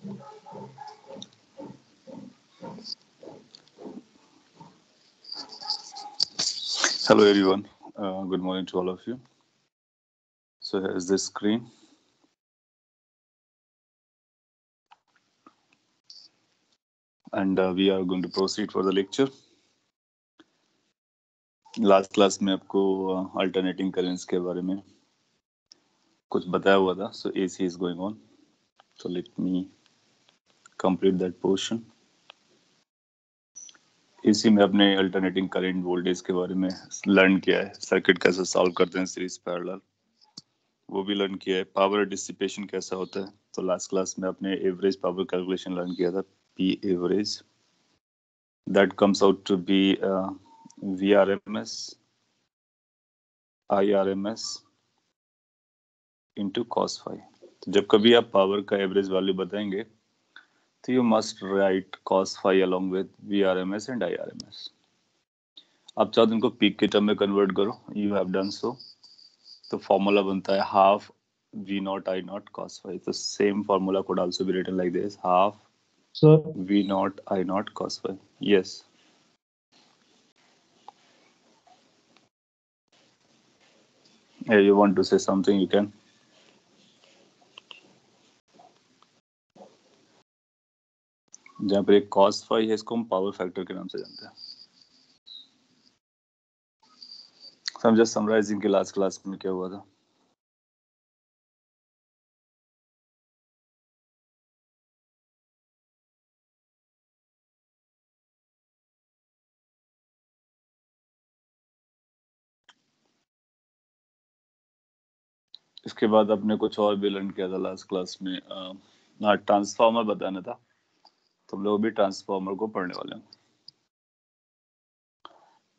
Hello everyone. Good morning to all of you. So here's the screen. And we are going to proceed for the lecture. Last class में आपको alternating currents के बारे में कुछ बताया हुआ था. सो AC is going on. So let me complete that portion. AC में अपने अल्टरनेटिंग करंट वोल्टेज के बारे में लर्न किया है. सर्किट कैसे सॉल्व करते हैं सीरीज पैरेलल, वो भी लर्न किया है. पावर डिसिपेशन कैसा होता है, तो लास्ट क्लास में अपने एवरेज पावर कैलकुलेशन लर्न किया था. P average that comes out to be VRMS IRMS into cos phi. तो जब कभी आप पावर का एवरेज वैल्यू बताएंगे तो you must write cos phi along with VRMS and IRMS. आप चाहो तो इनको पीक के टर्म में कन्वर्ट करो. You have done so. तो फॉर्मूला बनता है half V naught I naught cos phi. तो same formula could also be written like this, half V naught I naught cos phi. Yes. Hey, you want to say something, you can. जहाँ पर एक cos phi है, इसको हम power factor के नाम से जानते हैं. So I'm just summarizing कि लास्ट क्लास में क्या हुआ था. इसके बाद आपने कुछ और भी लर्न किया था लास्ट क्लास में. ट्रांसफार्मर बताना था, तो हम लोग भी ट्रांसफार्मर को पढ़ने वाले हैं.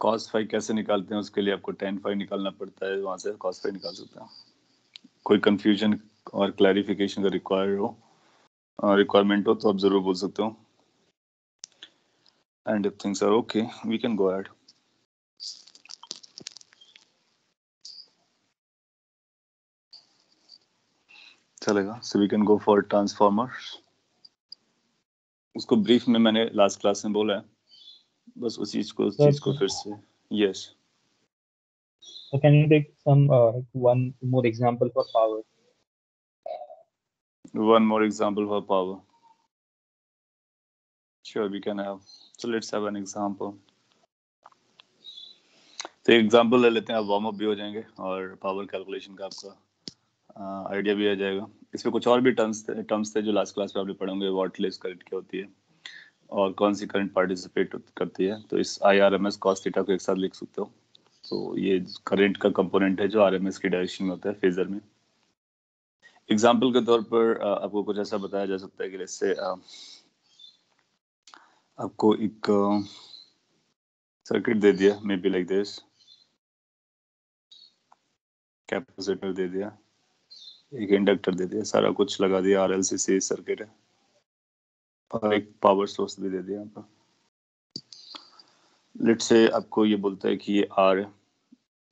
cos phi कैसे निकालते हैं, उसके लिए आपको tan phi निकालना पड़ता है, वहां से cos phi निकाल सकते हैं. कोई कंफ्यूजन और क्लैरिफिकेशन का रिक्वायरमेंट हो तो आप जरूर बोल सकते हो. And if things are okay we can go ahead. चलेगा. So we can go for transformers. उसको ब्रीफ में मैंने लास्ट क्लास में बोला है, बस उस चीज को फिर से. Yes. So can you take some one more example for power? One more example for power. Sure, we can have. So let's have an example. तो एग्जाम्पल ले लेते हैं, आप वार्म अप भी हो जाएंगे और पावर कैलकुलेशन का आपका आइडिया भी आ जाएगा. इसमें कुछ और भी टर्म्स थे जो लास्ट क्लास में आपने पढ़े होंगे. वॉटलेस करंट क्या होती है और कौन सी करंट पार्टिसिपेट करती है. तो इस IRMS cos थीटा को एक साथ लिख सकते हो. तो ये करंट का कंपोनेंट है जो RMS की डायरेक्शन में होता है फेजर में. एग्जाम्पल के तौर पर आपको कुछ ऐसा बताया जा सकता है कि जैसे आपको एक सर्किट दे दिया, maybe like this. Capacitor दे दिया, एक इंडक्टर दे दिया, सारा कुछ लगा दिया. RLC सीरीज सर्किट है और एक पावर सोर्स भी दे दिया यहाँ पर. लेट्स से आपको ये बोलता है कि ये R है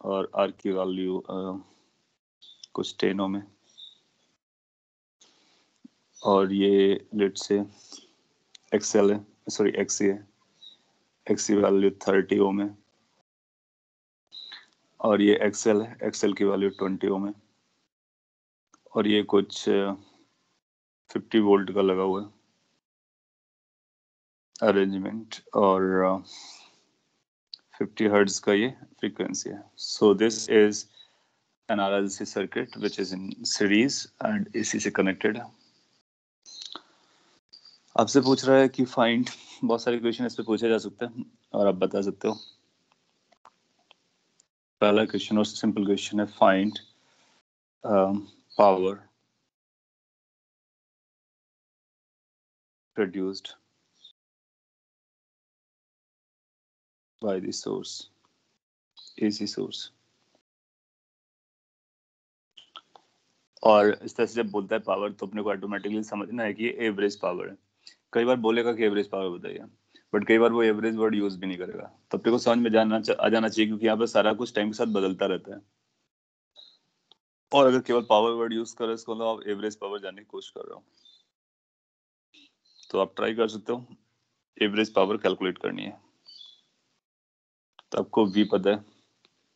और R की वैल्यू कुछ 10 ओम है और ये लेट्स से XL है, सॉरी XC है. XC वैल्यू 30 ओम है और ये XL है, XL की वैल्यू 20 ओम है और ये कुछ 50 वोल्ट का लगा हुआ है अरेंजमेंट और 50 हर्ट्ज का ये फ्रीक्वेंसी है. So this is an RLC circuit which is in series and AC से कनेक्टेड है. आपसे पूछ रहा है कि फाइंड, बहुत सारे क्वेश्चन इस पे पूछे जा सकते हैं और आप बता सकते हो. पहला क्वेश्चन और सिंपल क्वेश्चन है, find power produced by the source, AC source. और इस तरह से जब बोलता है पावर तो अपने को ऑटोमेटिकली समझना है कि ये एवरेज पावर है. कई बार बोलेगा कि एवरेज पावर बताइए, बट कई बार वो एवरेज वर्ड यूज भी नहीं करेगा. तो अपने को समझ में आ जाना चाहिए क्योंकि यहाँ पे सारा कुछ टाइम के साथ बदलता रहता है. और अगर केवल पावर वर्ड यूज कर रहे हो इसको, मतलब आप एवरेज पावर जानने की कोशिश कर रहे हो. तो आप ट्राई कर सकते हो, एवरेज पावर कैलकुलेट करनी है। तो आपको V पता है,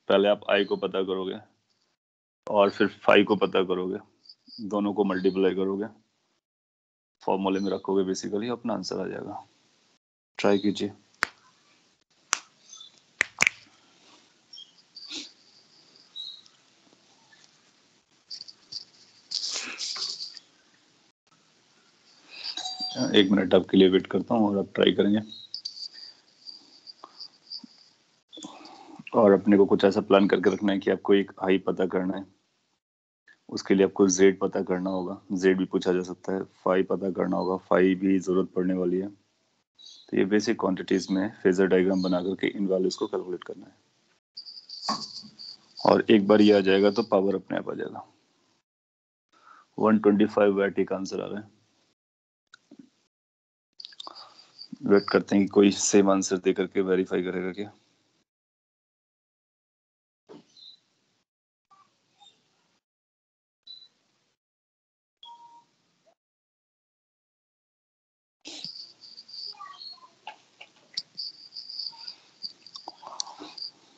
पहले आप I को पता करोगे और फिर phi को पता करोगे, दोनों को मल्टीप्लाई करोगे, फॉर्मूले में रखोगे, बेसिकली अपना आंसर आ जाएगा। ट्राई कीजिए। एक मिनट आपके लिए वेट करता हूँ और आप ट्राई करेंगे। और अपने को कुछ ऐसा प्लान करके रखना है कि आपको एक I पता करना है, उसके लिए आपको Z पता करना होगा, Z भी पूछा जा सकता है, phi पता करना होगा, phi भी जरूरत पड़ने वाली है। तो ये बेसिक क्वांटिटीज में फेजर डायग्राम बना करके इन वैल्यूज को कैलकुलेट करना है, और एक बार ये आ जाएगा तो पावर अपने आप आ जाएगा। 125 वाट एक आंसर आ रहा है। वेट करते हैं कि कोई सेम आंसर दे करके वेरीफाई करेगा क्या।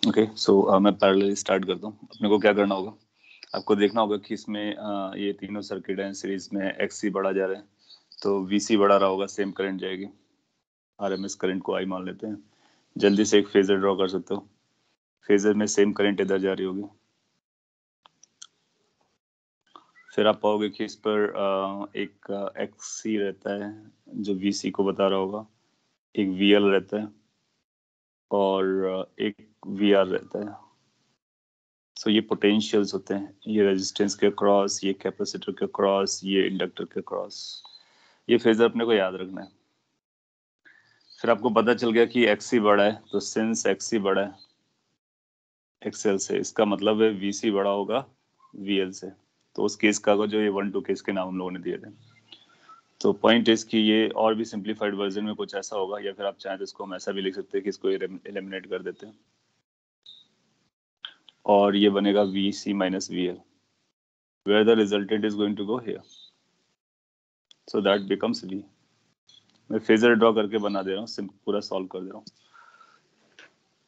ओके, सो मैं पैरेलली स्टार्ट करता हूँ। अपने को क्या करना होगा, आपको देखना होगा कि इसमें ये तीनों सर्किट हैं सीरीज में, XC बढ़ा जा रहा है, तो VC बढ़ा रहा होगा, सेम करंट जाएगी। RMS करंट को I मान लेते हैं। जल्दी से एक फेजर ड्रॉ कर सकते हो, फेजर में सेम करंट इधर जा रही होगी। फिर आप पाओगे कि इस पर एक XC रहता है जो VC को बता रहा होगा, एक VL रहता है और एक VR रहता है। सो ये पोटेंशियल्स होते हैं, ये रेजिस्टेंस के क्रॉस, ये कैपेसिटर के क्रॉस, ये इंडक्टर के क्रॉस। ये फेजर अपने को याद रखना है। फिर आपको पता चल गया कि XC बड़ा है, तो सिंस XC बड़ा है XL से, इसका मतलब है VC बड़ा होगा VL से। तो उस केस का जो ये 1-2 केस के नाम हम लोगों ने दिए थे। तो पॉइंट इज कि ये और भी सिंप्लीफाइड वर्जन में कुछ ऐसा होगा, या फिर आप चाहें तो इसको हम ऐसा भी लिख सकते हैं कि इसको एलिमिनेट कर देते हैं और ये बनेगा VC minus VL, where the resultant is going to go here, so that becomes V। मैं फेजर ड्रॉ करके बना दे रहा हूँ, पूरा सॉल्व कर दे रहा हूँ।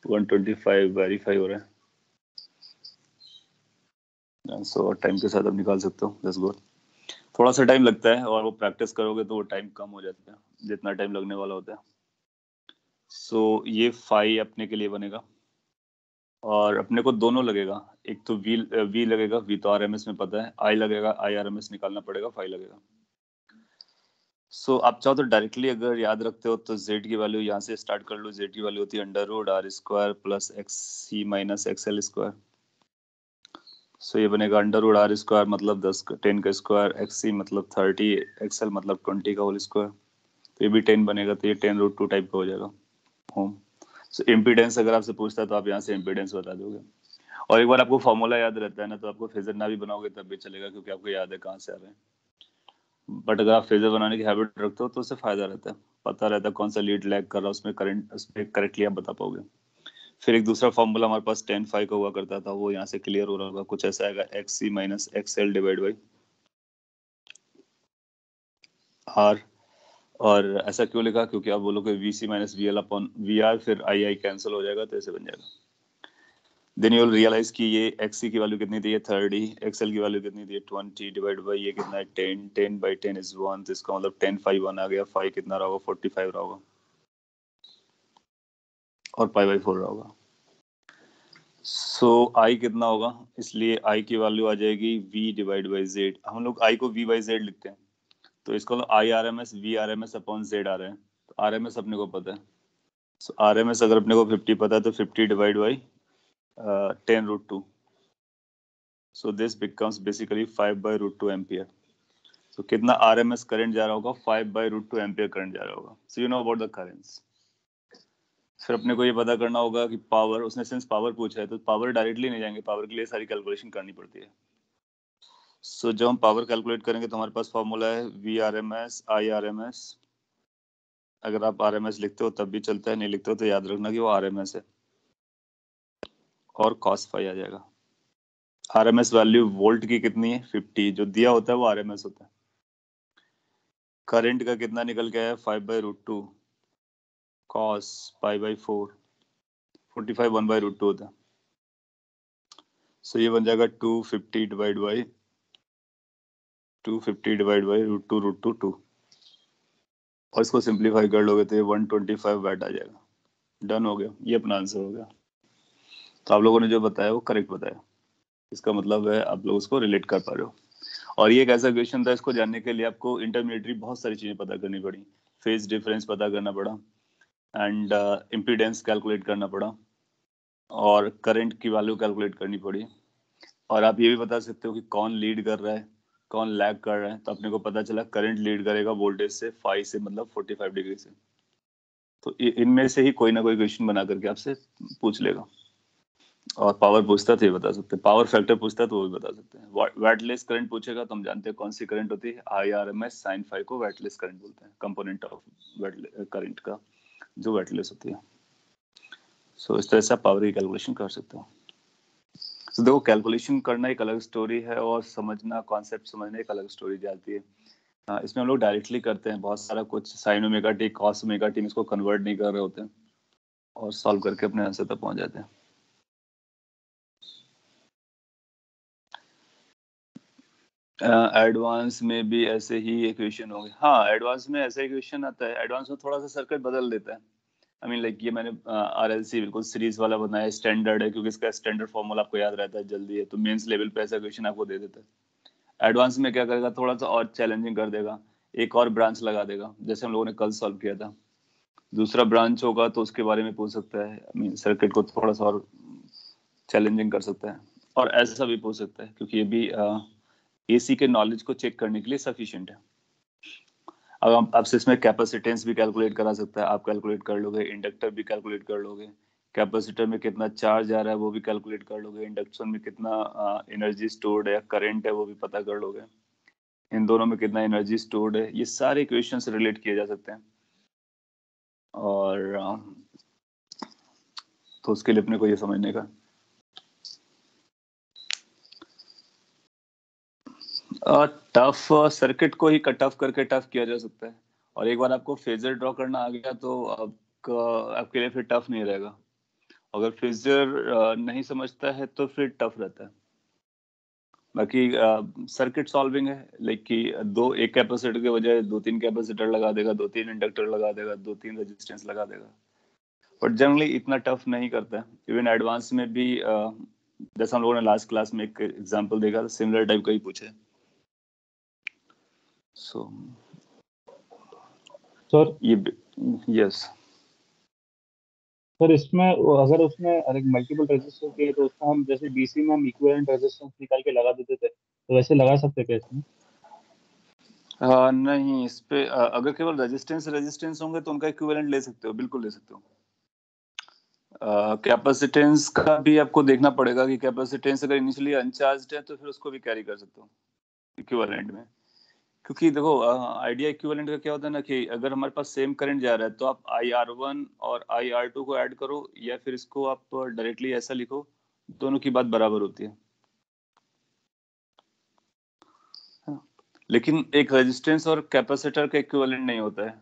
125 वेरीफाई हो रहा है, सो टाइम के साथ आप निकाल सकते हो। That's good. थोड़ा सा टाइम लगता है और वो प्रैक्टिस करोगे तो वो टाइम कम हो जाता है, जितना टाइम लगने वाला होता है। सो ये phi अपने के लिए बनेगा, और अपने को दोनों लगेगा, एक तो V लगेगा, V तो RMS में पता है, I लगेगा, IRMS निकालना पड़ेगा, phi लगेगा। आप चाहो तो डायरेक्टली अगर याद रखते हो तो Z की वैल्यू यहाँ से स्टार्ट कर लो। Z की वैल्यू होती है √R² plus XC minus XL²। ये बनेगा √R² मतलब 10 का स्क्वायर, XC मतलब 30, XL मतलब 20 का होल स्क्वायर। तो ये भी 10 बनेगा, तो ये 10√2 टाइप का हो जाएगा होम। इम्पीडेंस अगर आपसे पूछता है तो आप यहाँ से इम्पीडेंस बता दोगे। और एक बार आपको फॉर्मूला याद रहता है ना, तो आपको फेजर ना भी बनाओगे तब भी चलेगा, क्योंकि आपको याद है कहाँ से आ रहे हैं। बट अगर आप फेजर बनाने की हैबिट रखते हो तो उससे फायदा रहता है, पता रहता है कौन सा लीड लैग कर रहा है, उसमें करंट, उसमें करेक्टली आप बता पाओगे। फिर एक दूसरा फॉर्मूला हमारे पास tan phi का हुआ करता था, वो यहाँ से क्लियर हो रहा होगा, कुछ ऐसा आएगा XC minus XL divide by R। और ऐसा क्यों लिखा, क्योंकि आप बोलोगे VC minus VL upon VR, फिर I कैंसिल हो जाएगा, तो ऐसे बन जाएगा। देन यू विल रियलाइज कि ये XC की वैल्यू कितनी थी, ये 30, XL की वैल्यू कितनी थी, 20 डिवाइड बाई ये कितना है 10, 10 बाई 10 इज 1, तो इसका मतलब 10 phi 1 आ गया, phi कितना रहा होगा 45 रहा होगा, और पाई बाई 4 रहा होगा। I कितना होगा, इसलिए I की वैल्यू आ जाएगी V डिवाइड बाई Z। हम लोग I को V बाई Z लिखते हैं, तो इसको IRMS VRMS अपॉन Z आ रहे हैं, तो RMS अपने को पता है। RMS अगर अपने को 50 पता है तो 50 divide by 10√2, so this becomes basically 5/√2 ampere. तो कितना RMS करंट जा रहा होगा, 5/√2 एम्पियर करंट जा रहा होगा। So you know about the currents. फिर अपने को ये पता करना होगा कि पावर, उसने सिंस पावर पूछा है तो पावर डायरेक्टली नहीं जाएंगे, पावर के लिए सारी कैलकुलेशन करनी पड़ती है। जब हम पावर कैलकुलेट करेंगे तो हमारे पास फॉर्मूला है VRMS IRMS। अगर आप RMS लिखते हो तब भी चलता है, नहीं लिखते हो तो याद रखना कि वो RMS है, और cos phi आ जाएगा। RMS वैल्यू वोल्ट की कितनी है, 50, जो दिया होता है वो RMS होता है। करंट का कितना निकल के आया 5/√2 cos π/4 45 1/√2 होता है। सो ये बन जाएगा 250 डिवाइड बाई √2 और इसको सिंप्लीफाई कर लोगे तो ये 125 वाट आ जाएगा। डन हो गया, ये अपना आंसर हो गया। तो आप लोगों ने जो बताया वो करेक्ट बताया, इसका मतलब है आप लोग उसको रिलेट कर पा रहे हो। और ये एक ऐसा क्वेश्चन था, इसको जानने के लिए आपको इंटरमीडिएटरी बहुत सारी चीजें पता करनी पड़ी। फेज डिफरेंस पता करना पड़ा एंड इम्पीडेंस कैलकुलेट करना पड़ा और करंट की वैल्यू कैलकुलेट करनी पड़ी। और आप ये भी बता सकते हो कि कौन लीड कर रहा है कौन लैग कर रहा है। तो अपने को पता चला करंट लीड करेगा वोल्टेज से 5 से, मतलब 45 डिग्री से। तो इनमें से ही कोई ना कोई क्वेश्चन बना करके आपसे पूछ लेगा। और पावर पूछता तो ये बता सकते हैं, पावर फैक्टर पूछता तो वो भी बता सकते हैं। वैटलेस करंट पूछेगा तो हम जानते हैं कौन सी करंट होती है, IRMS sin phi को वैटलेस करंट बोलते हैं, कंपोनेंट ऑफ करंट का जो वैटलेस होती है। सो इस तरह से आप पावर की कैलकुलेशन कर सकते हो। तो देखो, कैलकुलेशन करना एक अलग स्टोरी है और समझना, कॉन्सेप्ट समझना एक अलग स्टोरी जाती है। इसमें हम लोग डायरेक्टली करते हैं बहुत सारा कुछ, sign omega T cos omega T, इसको कन्वर्ट नहीं कर रहे होते हैं और सॉल्व करके अपने आंसर तक पहुंच जाते हैं। एडवांस में भी ऐसे ही इक्वेशन होंगे। हाँ, एडवांस में ऐसा इक्वेशन आता है। एडवांस में थोड़ा सा सर्किट बदल देता है। आई मीन लाइक ये मैंने RLC बिल्कुल सीरीज वाला बनाया, स्टैंडर्ड है क्योंकि इसका स्टैंडर्ड फॉर्मूला आपको याद रहता है, जल्दी है, तो मेंस लेवल पे ऐसा क्वेश्चन आपको दे देता है। एडवांस में क्या करेगा, थोड़ा सा और चैलेंजिंग कर देगा, एक और ब्रांच लगा देगा, जैसे हम लोगों ने कल सॉल्व किया था। दूसरा ब्रांच होगा तो उसके बारे में पूछ सकता है, आई मीन सर्किट को थोड़ा सा और चैलेंजिंग कर सकता है। और ऐसा भी पूछ सकता है क्योंकि ये भी AC के नॉलेज को चेक करने के लिए सफिशिएंट है। अब आपसे इसमें कैपेसिटेंस भी कैलकुलेट करा सकता है, आप कैलकुलेट कर लोगे, इंडक्टर भी कैलकुलेट कर लोगे, कैपेसिटर में कितना चार्ज आ रहा है वो भी कैलकुलेट कर लोगे, इंडक्शन में कितना एनर्जी स्टोर्ड है या करंट है वो भी पता कर लोगे, इन दोनों में कितना एनर्जी स्टोर्ड है, ये सारे इक्वेशन से रिलेट किए जा सकते हैं। और तो उसके लिए अपने को ये समझने का टफ सर्किट को ही कट ऑफ करके टफ किया जा सकता है। और एक बार आपको फेजर ड्रॉ करना आ गया तो आपके लिए फिर टफ नहीं रहेगा। अगर फेजर नहीं समझता है तो फिर टफ रहता है। बाकी सर्किट सॉल्विंग है, लाइक कि एक कैपेसिटर के बजाय 2-3 कैपेसिटर लगा देगा, 2-3 इंडक्टर लगा देगा, 2-3 रेजिस्टेंस लगा देगा, बट जनरली इतना टफ नहीं करता है। इवन एडवांस में भी जैसा हम लोगों ने लास्ट क्लास में एक एग्जांपल देखा था, सिमिलर टाइप का ही पूछे। सो सर ये यस सर इसमें अगर उसमें मल्टीपल रेजिस्टेंस के तो उसमें हम जैसे DC में हम इक्विवेलेंट रेजिस्टेंस निकाल के लगा देते थे, तो वैसे लगा सकते क्या इसमें? नहीं, इस पे अगर केवल रेजिस्टेंस होंगे तो उनका इक्विवेलेंट ले सकते हो, बिल्कुल ले सकते हो। कैपेसिटेंस का भी आपको देखना पड़ेगा कि कैपेसिटेंस अगर इनिशियली अनचार्ज्ड है तो फिर उसको भी कैरी कर सकते हो इक्विवेलेंट में। क्योंकि देखो, आइडिया इक्विवेलेंट का क्या होता है ना कि अगर हमारे पास सेम करंट जा रहा है तो आप IR1 और IR2 को ऐड करो या फिर इसको आप डायरेक्टली ऐसा लिखो, दोनों की बात बराबर होती है। लेकिन एक रेजिस्टेंस और कैपेसिटर का इक्विवेलेंट नहीं होता है।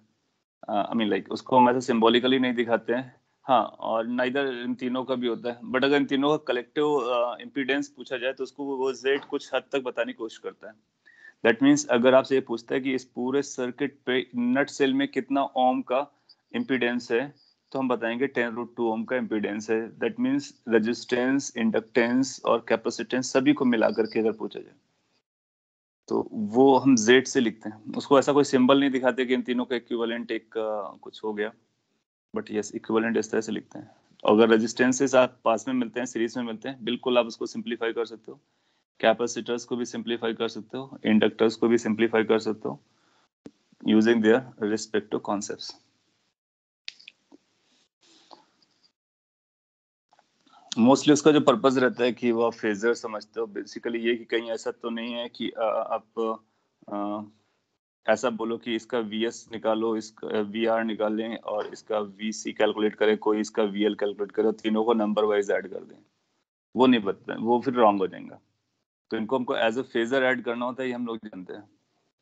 आई मीन लाइक उसको हम ऐसे सिंबॉलिकली नहीं दिखाते हैं। हाँ, और नाइदर इन तीनों का भी होता है, बट अगर इन तीनों का कलेक्टिव इम्पीडेंस पूछा जाए तो उसको वो Z कुछ हद तक बताने की कोशिश करता है। दैट मीन्स अगर आपसे ये पूछता है कि इस पूरे सर्किट पे नट सेल में कितना ओम का इम्पीडेंस है, तो हम बताएंगे 10√2 ओम का इम्पीडेंस है। दैट मीन्स रेजिस्टेंस, इंडक्टेंस और कैपेसिटेंस सभी को मिला करके अगर पूछा जाए तो वो हम Z से लिखते हैं। उसको ऐसा कोई सिंबल नहीं दिखाते कि इन तीनों का इक्विवेलेंट एक कुछ हो गया, बट यस, इक्विवेलेंट इस तरह से लिखते हैं। अगर रेजिस्टेंसेस आप पास में मिलते हैं, सीरीज में मिलते हैं, बिल्कुल आप उसको सिंप्लीफाई कर सकते हो। कैपेसिटर्स को भी सिंप्लीफाई कर सकते हो, इंडक्टर्स को भी सिंप्लीफाई कर सकते हो using their respective concepts. Mostly उसका जो पर्पस रहता है कि वो फेजर समझते हो, बेसिकली ये कि कहीं ऐसा तो नहीं है कि आप ऐसा बोलो कि इसका VS निकालो, इसका VR निकालें और इसका VC कैलकुलेट करें, कोई इसका VL कैलकुलेट करे, तीनों को नंबर वाइज ऐड कर दें। वो नहीं बता, वो फिर रॉन्ग हो जाएगा। तो इनको हमको एज अ फेजर ऐड करना होता है, ये हम लोग जानते हैं।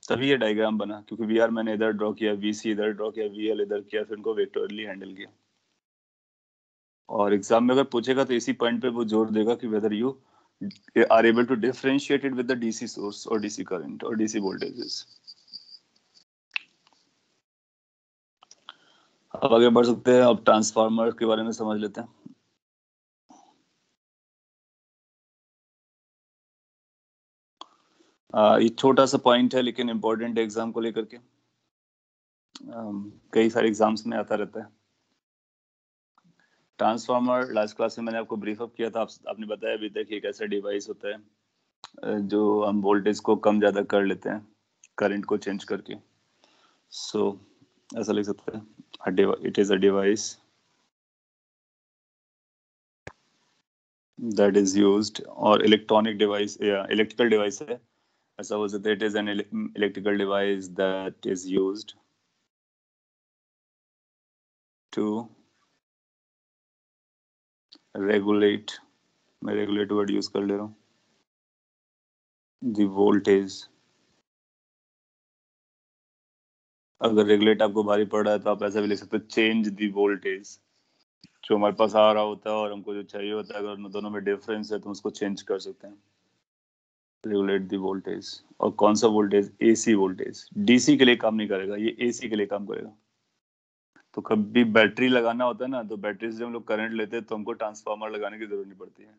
तभी ये डायग्राम बना, क्योंकि वी आर मैंने इधर ड्रॉ किया, वी सी इधर ड्रॉ किया, वी एल इधर किया, फिर इनको वेक्टोरली हैंडल किया। और एग्जाम में अगर पूछेगा तो इसी पॉइंट पे वो जोर देगा कि whether you are able to differentiate it with the DC source और डीसी करंट और डीसी वोल्टेजेस। अब आगे बढ़ सकते हैं, अब ट्रांसफार्मर के बारे में समझ लेते हैं। ये छोटा सा पॉइंट है लेकिन इम्पोर्टेंट है एग्जाम को लेकर के, कई सारे एग्जाम्स में आता रहता है। ट्रांसफार्मर लास्ट क्लास में मैंने आपको ब्रीफ अप किया था, आपने बताया अभी तक एक ऐसा डिवाइस होता है जो हम वोल्टेज को कम ज्यादा कर लेते हैं करंट को चेंज करके। सो ऐसा लिख सकते हैं, it is a device that is used, और इलेक्ट्रॉनिक डिवाइस या इलेक्ट्रिकल डिवाइस है, ऐसा हो सकता है it is an electrical device that is used to regulate, मैं रेगुलेट वर्ड यूज कर ले रहा हूँ, द वोल्टेज। अगर रेगुलेट आपको भारी पड़ रहा है तो आप ऐसा भी लिख सकते हो, चेंज द वोल्टेज। जो हमारे पास आ रहा होता है और हमको जो चाहिए होता है, अगर उन दोनों में डिफरेंस है तो उसको चेंज कर सकते हैं, रेगुलेट द वोल्टेज। और कौन सा वोल्टेज? AC voltage. डीसी के लिए काम नहीं करेगा, ये एसी के लिए काम करेगा। तो कभी बैटरी लगाना होता है ना, तो बैटरी से जब हम लोग करंट लेते हैं तो हमको ट्रांसफार्मर लगाने की जरूरत नहीं पड़ती है,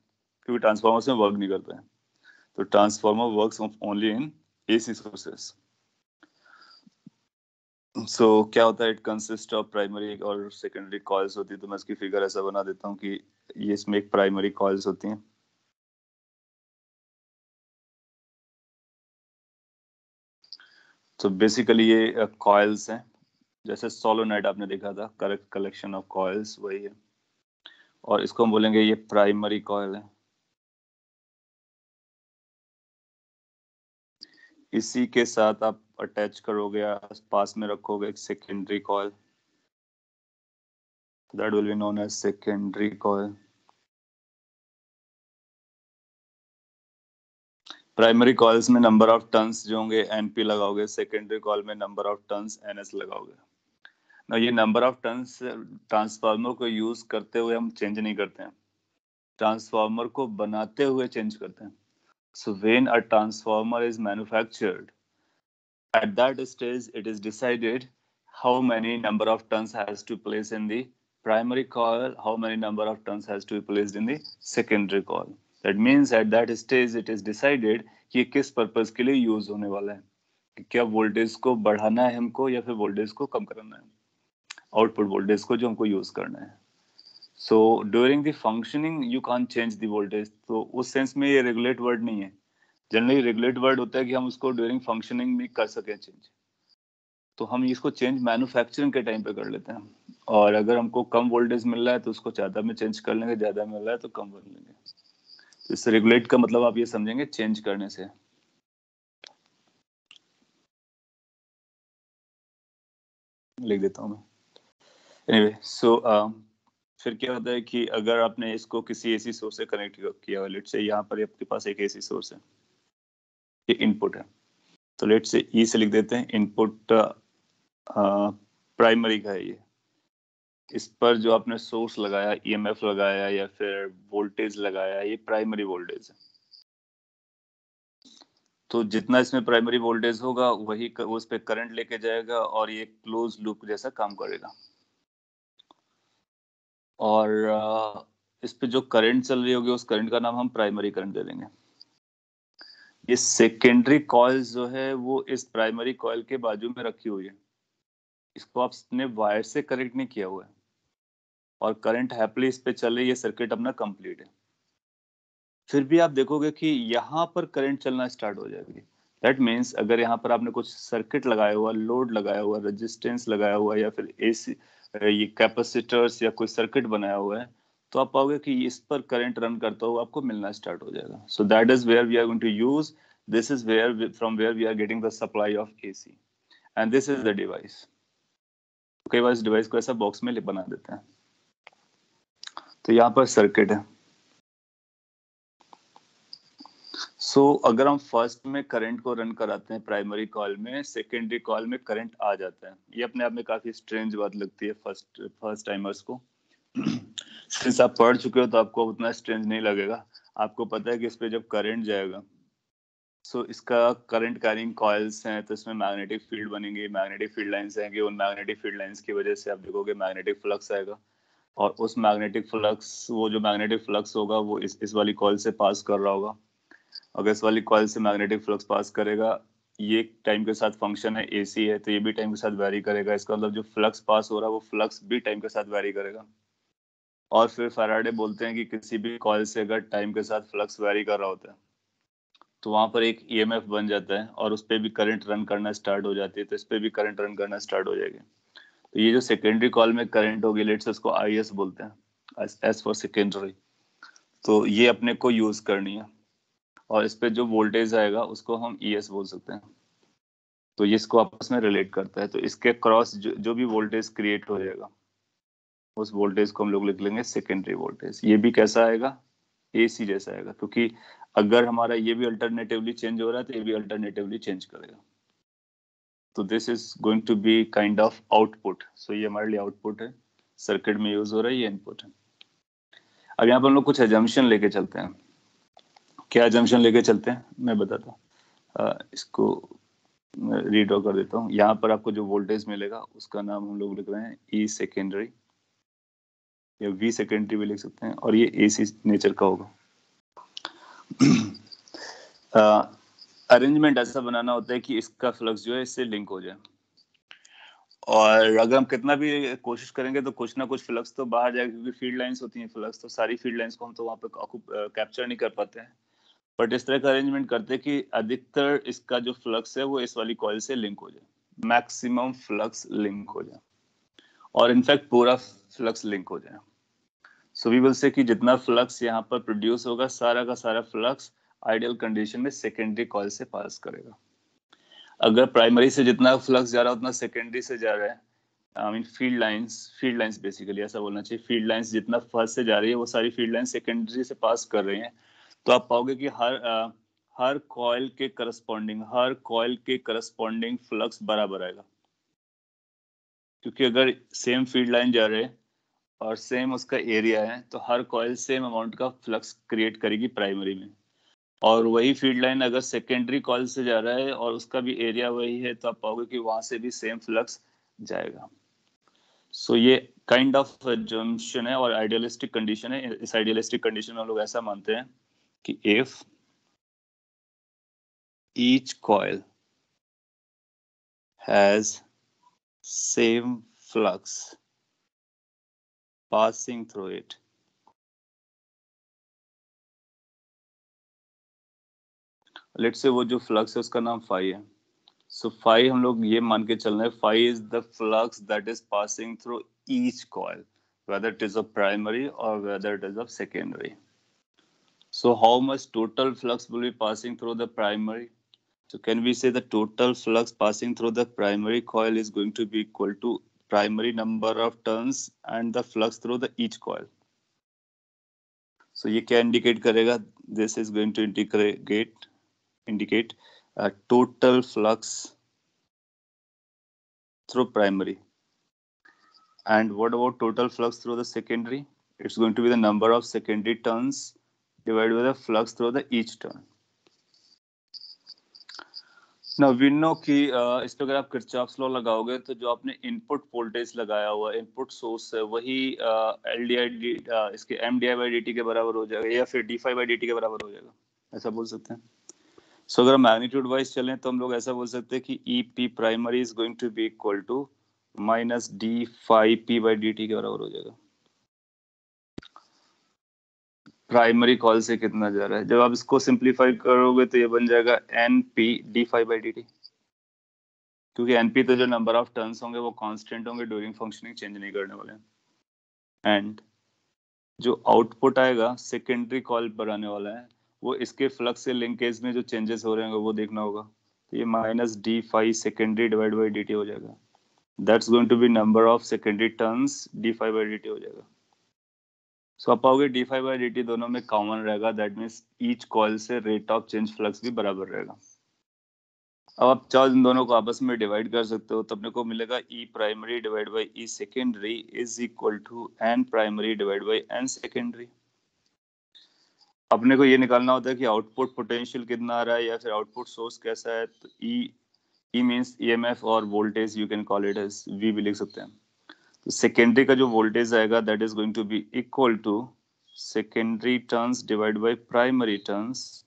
क्योंकि ट्रांसफार्मर से वर्क नहीं करता है। तो transformer works only in AC sources. So क्या होता है, इट कंसिस्ट ऑफ प्राइमरी और सेकेंडरी कॉइल्स होती है। तो मैं इसकी फिगर ऐसा बना देता हूँ कि ये इसमें एक प्राइमरी कॉइल्स होती हैं। तो बेसिकली ये कॉइल्स हैं, जैसे सोलोनाइट आपने देखा था, करेक्ट कलेक्शन ऑफ कॉइल्स, वही है। और इसको हम बोलेंगे ये प्राइमरी कॉइल है। इसी के साथ आप अटैच करोगे या पास में रखोगे एक secondary coil, that will be known as secondary coil. Primary coils में नंबर ऑफ टर्न्स जो होंगे एनपी लगाओगे, सेकेंडरी कॉइल में नंबर ऑफ टर्न्स एनएस लगाओगे ना। ये नंबर ऑफ टर्न्स ट्रांसफार्मर को यूज करते हुए हम चेंज नहीं करते हैं, ट्रांसफार्मर को बनाते हुए चेंज करते हैं। So when a transformer is manufactured, at that stage it is decided how many number of turns has to place in the primary coil, how many number of turns has to be placed in the secondary coil. That means at that stage it is decided कि ये किस purpose के लिए use होने वाला है, कि क्या वोल्टेज को बढ़ाना है हमको या फिर वोल्टेज को कम करना है, आउटपुट वोल्टेज को जो हमको यूज करना है। So during the functioning you can't change the voltage. तो उस सेंस में ये रेगुलेट वर्ड नहीं है। जनरली रेगुलेट वर्ड होता है कि हम उसको ड्यूरिंग फंक्शनिंग में कर सकें चेंज, तो हम इसको चेंज मैन्युफैक्चरिंग के टाइम पे कर लेते हैं। और अगर हमको कम वोल्टेज मिल रहा है तो उसको ज्यादा में चेंज कर लेंगे, ज्यादा मिल रहा है तो कम कर लेंगे। तो इस रेगुलेट का मतलब आप ये समझेंगे चेंज करने से। लिख देता हूँ मैं। एनीवे सो फिर क्या होता है कि अगर आपने इसको किसी एसी सोर्स से कनेक्ट किया हुआ, लेट से यहाँ पर आपके पास एक एसी सोर्स है, ये इनपुट है, तो लेट से ई से लिख देते हैं, इनपुट प्राइमरी का है ये। इस पर जो आपने सोर्स लगाया, ईएमएफ लगाया या फिर वोल्टेज लगाया, ये प्राइमरी वोल्टेज है। तो जितना इसमें प्राइमरी वोल्टेज होगा वही उस पे करंट लेके जाएगा और ये क्लोज लूप जैसा काम करेगा। और इस पे जो करंट चल रही होगी उस करंट का नाम हम प्राइमरी करंट दे देंगे। ये सेकेंडरी कॉइल जो है वो इस प्राइमरी कॉइल के बाजू में रखी हुई है, इसको आपने वायर से कनेक्ट नहीं किया हुआ है, और करंट हैप्पीली इस पे चल रही है, सर्किट अपना कंप्लीट है। फिर भी आप देखोगे कि यहाँ पर करंट चलना स्टार्ट हो जाएगी। दैट मीन्स अगर यहाँ पर आपने कुछ सर्किट लगाया हुआ, लोड लगाया हुआ, रेजिस्टेंस लगाया हुआ या फिर एसी ये कैपेसिटर्स या कोई सर्किट बनाया हुआ है, तो आप पाओगे कि इस पर करंट रन करता हुआ आपको मिलना स्टार्ट हो जाएगा। So that is where we are going to use, this is where from where we are getting the supply of AC, and this is the device. कई बार इस डिवाइस को ऐसा बॉक्स में बना देते हैं। तो यहाँ पर सर्किट है। अगर हम फर्स्ट में करंट को रन कराते हैं प्राइमरी कॉल में, सेकेंडरी कॉल में करंट आ जाता है। ये अपने आप में काफी स्ट्रेंज बात लगती है फर्स्ट टाइमर्स को। सिंस आप पढ़ चुके हो तो आपको उतना स्ट्रेंज नहीं लगेगा। आपको पता है कि इस पे जब करंट जाएगा, इसका करंट कैरिंग कॉइल्स हैं, तो इसमें मैग्नेटिक फील्ड बनेंगे, मैग्नेटिक फील्ड लाइंस आएंगे। उन मैग्नेटिक फील्ड लाइंस की वजह से आप देखोगे मैग्नेटिक फ्लक्स आएगा, और उस मैग्नेटिक फ्लक्स, वो जो मैग्नेटिक फ्लक्स होगा वो इस वाली कॉइल से पास कर रहा होगा। अगर इस वाली कॉइल से मैग्नेटिक फ्लक्स पास करेगा, ये टाइम के साथ फंक्शन है, एसी है, तो ये भी टाइम के साथ वेरी करेगा। इसका मतलब जो फ्लक्स पास हो रहा है वो फ्लक्स भी टाइम के साथ वेरी करेगा। और फिर फैराडे बोलते हैं कि किसी भी कॉइल से अगर टाइम के साथ फ्लक्स वेरी कर रहा होता है तो वहां पर एक ईएमएफ बन जाता है, और उस पर भी करंट रन करना स्टार्ट हो जाती है, तो इस पर भी करंट रन करना स्टार्ट हो जाएगी। तो ये जो सेकेंडरी कॉल में करंट होगी, लेट्स उसको आईएस बोलते हैं, एस फॉर सेकेंडरी। तो ये अपने को यूज करनी है, और इस पे जो वोल्टेज आएगा उसको हम ईएस बोल सकते हैं। तो ये इसको आपस में रिलेट करता है। तो इसके क्रॉस जो भी वोल्टेज क्रिएट हो जाएगा, उस वोल्टेज को हम लोग लिख लेंगे सेकेंडरी वोल्टेज। ये भी कैसा आएगा? एसी जैसा आएगा, क्योंकि अगर हमारा ये भी अल्टरनेटिवली चेंज हो रहा है तो ये भी अल्टरनेटिवली चेंज करेगा। तो this is going to be kind of output. So ये हमारे लिए आउटपुट है, सर्किट में यूज हो रहा है, ये इनपुट है। अब यहाँ पर हम लोग कुछ एजम्पशन लेके चलते हैं। क्या एजम्पशन लेके चलते हैं मैं बताता हूँ। इसको रीड्रॉ कर देता हूँ। यहाँ पर आपको जो वोल्टेज मिलेगा उसका नाम हम लोग लिख रहे हैं ई सेकेंडरी, या वी सेकेंडरी भी लिख सकते हैं, और ये एसी नेचर का होगा। अरेंजमेंट ऐसा बनाना होता है कि इसका फ्लक्स जो है इससे लिंक हो जाए, और अगर हम कितना भी कोशिश करेंगे तो कुछ ना कुछ फ्लक्स तो बाहर जाएगा, क्योंकि फील्ड लाइंस होती हैं फ्लक्स, तो सारी फील्ड लाइंस को हम तो वहाँ पे कैप्चर नहीं कर पाते हैं। बट इस तरह का अरेंजमेंट करते हैं कि अधिकतर इसका जो फ्लक्स है वो इस वाली कॉइल से लिंक हो जाए, मैक्सिमम फ्लक्स लिंक हो जाए, और इनफैक्ट पूरा फ्लक्स लिंक हो जाए। सो वी विल से कि जितना फ्लक्स यहाँ पर प्रोड्यूस होगा, सारा का सारा फ्लक्स आइडियल कंडीशन में सेकेंडरी कॉइल से पास करेगा। अगर प्राइमरी से जितना फ्लक्स जा रहा है उतना सेकेंडरी से जा रहा है, I mean field lines basically ऐसा बोलना चाहिए, फील्ड लाइंस जितना फर्स्ट से जा रही है वो सारी फील्ड लाइंस सेकेंडरी से पास कर रही हैं। तो आप पाओगे कि हर कॉइल के करस्पॉन्डिंग फ्लक्स बराबर आएगा, क्योंकि अगर सेम फील्ड लाइन जा रहे हैं और सेम उसका एरिया है तो हर कॉइल सेम अमाउंट का फ्लक्स क्रिएट करेगी प्राइमरी में। और वही फील्ड लाइन अगर सेकेंडरी कॉइल से जा रहा है और उसका भी एरिया वही है, तो आप पाओगे कि वहां से भी सेम फ्लक्स जाएगा। सो ये काइंड ऑफ जम्पशन है और आइडियलिस्टिक कंडीशन है। इस आइडियलिस्टिक कंडीशन में हम लोग ऐसा मानते हैं कि if each coil has same flux passing through it, let's say वो जो फ्लक्स है उसका नाम फाई है। सो फाई हम लोग ये मान के चल रहे हैं, phi is the flux that is passing through each coil, whether it is of primary or whether it is of secondary. So how much total flux will be passing through the primary? So can we say the total flux passing through the primary coil is going to be equal to primary number of turns and the flux through the each coil? So ये क्या indicate करेगा? This is going to indicate total flux through primary. And what about total flux through the secondary? It's going to be the number of secondary turns divided by the flux through the each turn. Now we know कि इस पे अगर आप Kirchhoff's law लगाओगे तो जो आपने input voltage लगाया हुआ इनपुट सोर्स है वही एल इसके M d I by D t के बराबर हो जाएगा, या फिर d phi by D t के बराबर हो जाएगा, ऐसा बोल सकते हैं। सो अगर मैग्नीट्यूड वाइज चलें तो हम लोग ऐसा बोल सकते हैं कि E P primary is going to be equal to minus d phi P by D t के बराबर हो जाएगा। प्राइमरी कॉल से कितना जा रहा है, जब आप इसको सिंप्लीफाई करोगे तो ये बन जाएगा N P d phi by D t, क्योंकि एनपी तो जो नंबर ऑफ टर्न्स होंगे वो कांस्टेंट होंगे, ड्यूरिंग फंक्शनिंग चेंज नहीं करने वाले। एंड जो आउटपुट आएगा सेकेंडरी कॉल पर आने वाला है, वो इसके फ्लक्स से लिंकेज में जो चेंजेस हो रहे हैं वो देखना होगा। तो ये minus d phi secondary divide by D t हो जाएगा, that's going to be number of secondary turns d phi by D t हो जाएगा। सो आप पाओगे d5/dt दोनों में कॉमन रहेगा, दैट मीन्स ईच कॉइल से रेट ऑफ चेंज फ्लक्स भी बराबर रहेगा। अब आप चाहो इन दोनों को आपस में डिवाइड कर सकते हो, तो अपने को मिलेगा E primary divide by E secondary is equal to N primary divide by N secondary. अपने को ये निकालना होता है कि आउटपुट पोटेंशियल कितना आ रहा है या फिर आउटपुट सोर्स कैसा है। तो ई मीन्स ईएमएफ और voltage, you can call it as V भी लिख सकते हैं। तो सेकेंडरी का जो वोल्टेज आएगा that is going to be equal to secondary turns divide by primary turns,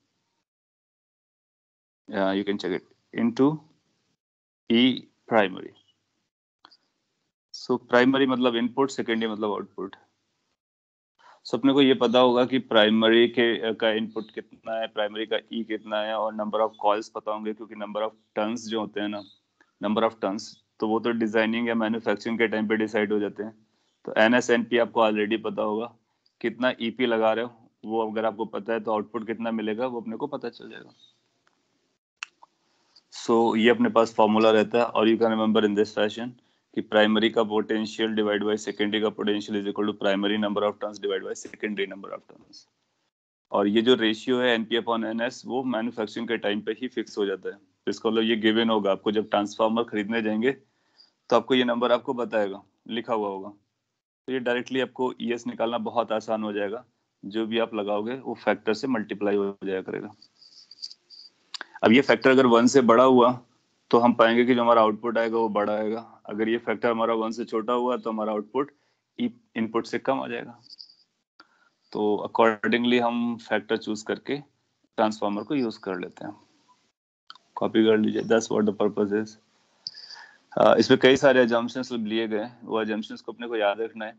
you can check it, into E primary. So primary मतलब input, secondary मतलब आउटपुट। सो अपने को ये पता होगा कि प्राइमरी के का इनपुट कितना है, प्राइमरी का ई कितना है, और नंबर ऑफ कॉइल्स पता होंगे, क्योंकि नंबर ऑफ टर्न्स जो होते हैं ना, नंबर ऑफ टर्न्स, तो वो तो डिजाइनिंग या मैन्युफैक्चरिंग के टाइम पे डिसाइड हो जाते हैं। तो NS/NP आपको ऑलरेडी पता होगा, कितना EP लगा रहे हो वो अगर आपको पता है तो आउटपुट कितना मिलेगा वो अपने को पता चल जाएगा। सो ये अपने पास फॉर्मूला रहता है, और you can remember in this fashion कि प्राइमरी का पोटेंशियल डिवाइड बाय सेकेंडरी का potential is equal to primary number of turns divide by secondary number of turns. और ये जो रेशियो है NP/NS वो मैन्युफैक्चरिंग के टाइम पे ही फिक्स हो जाता है। इसका मतलब ये गिवन होगा आपको, जब ट्रांसफार्मर खरीदने जाएंगे तो आपको ये नंबर आपको बताएगा, लिखा हुआ होगा। तो ये डायरेक्टली आपको ES निकालना बहुत आसान हो जाएगा, जो भी आप लगाओगे वो फैक्टर से मल्टीप्लाई हो जाया करेगा। अब ये फैक्टर अगर 1 से बड़ा हुआ तो हम पाएंगे कि जो हमारा आउटपुट आएगा वो बड़ा आएगा। अगर ये फैक्टर हमारा 1 से छोटा हुआ तो हमारा आउटपुट इनपुट से कम आ जाएगा। तो अकॉर्डिंगली हम फैक्टर चूज करके ट्रांसफार्मर को यूज कर लेते हैं। कॉपी कर लीजिए, that's what the purpose is. इसमें कई सारे अजम्पशंस लिए गए, वो अजम्पशंस को अपने को याद रखना है।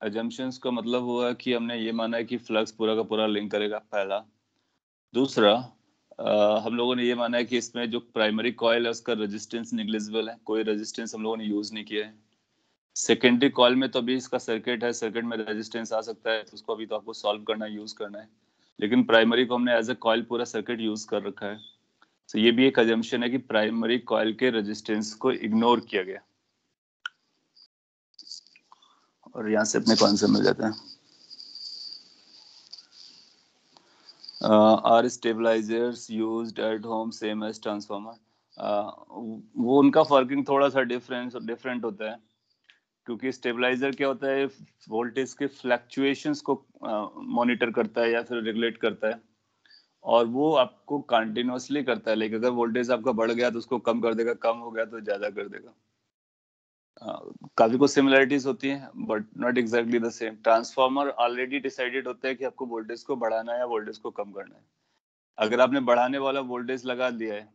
अजम्पशंस का मतलब हुआ कि हमने ये माना है कि फ्लक्स पूरा का पूरा लिंक करेगा, पहला। दूसरा, हम लोगों ने ये माना है कि इसमें जो प्राइमरी कॉइल है उसका रेजिस्टेंस निग्लिजिबल है, कोई रेजिस्टेंस हम लोगों ने यूज नहीं किया है। सेकेंडरी कॉइल में तो अभी इसका सर्किट है, सर्किट में रेजिस्टेंस आ सकता है, तो उसको अभी तो आपको सॉल्व करना, यूज करना है। लेकिन प्राइमरी को हमने एज ए कॉइल पूरा सर्किट यूज कर रखा है। तो ये भी एक अजम्पशन है कि प्राइमरी कॉइल के रेजिस्टेंस को इग्नोर किया गया। और यहाँ से अपने को आंसर मिल जाता है। Are stabilisers used at home same as transformer? वो उनका वर्किंग थोड़ा सा डिफरेंट होता है, क्योंकि स्टेबलाइजर क्या होता है, वोल्टेज के फ्लक्चुएशंस को मॉनिटर करता है या फिर रेगुलेट करता है, और वो आपको कंटिन्यूअसली करता है। लाइक अगर वोल्टेज आपका बढ़ गया तो उसको कम कर देगा, कम हो गया तो ज्यादा कर देगा। काफी कुछ सिमिलरिटीज होती हैं but not exactly the same. Transformer already decided होता है कि आपको वोल्टेज को बढ़ाना है या वोल्टेज को कम करना है। अगर आपने बढ़ाने वाला वोल्टेज लगा दिया है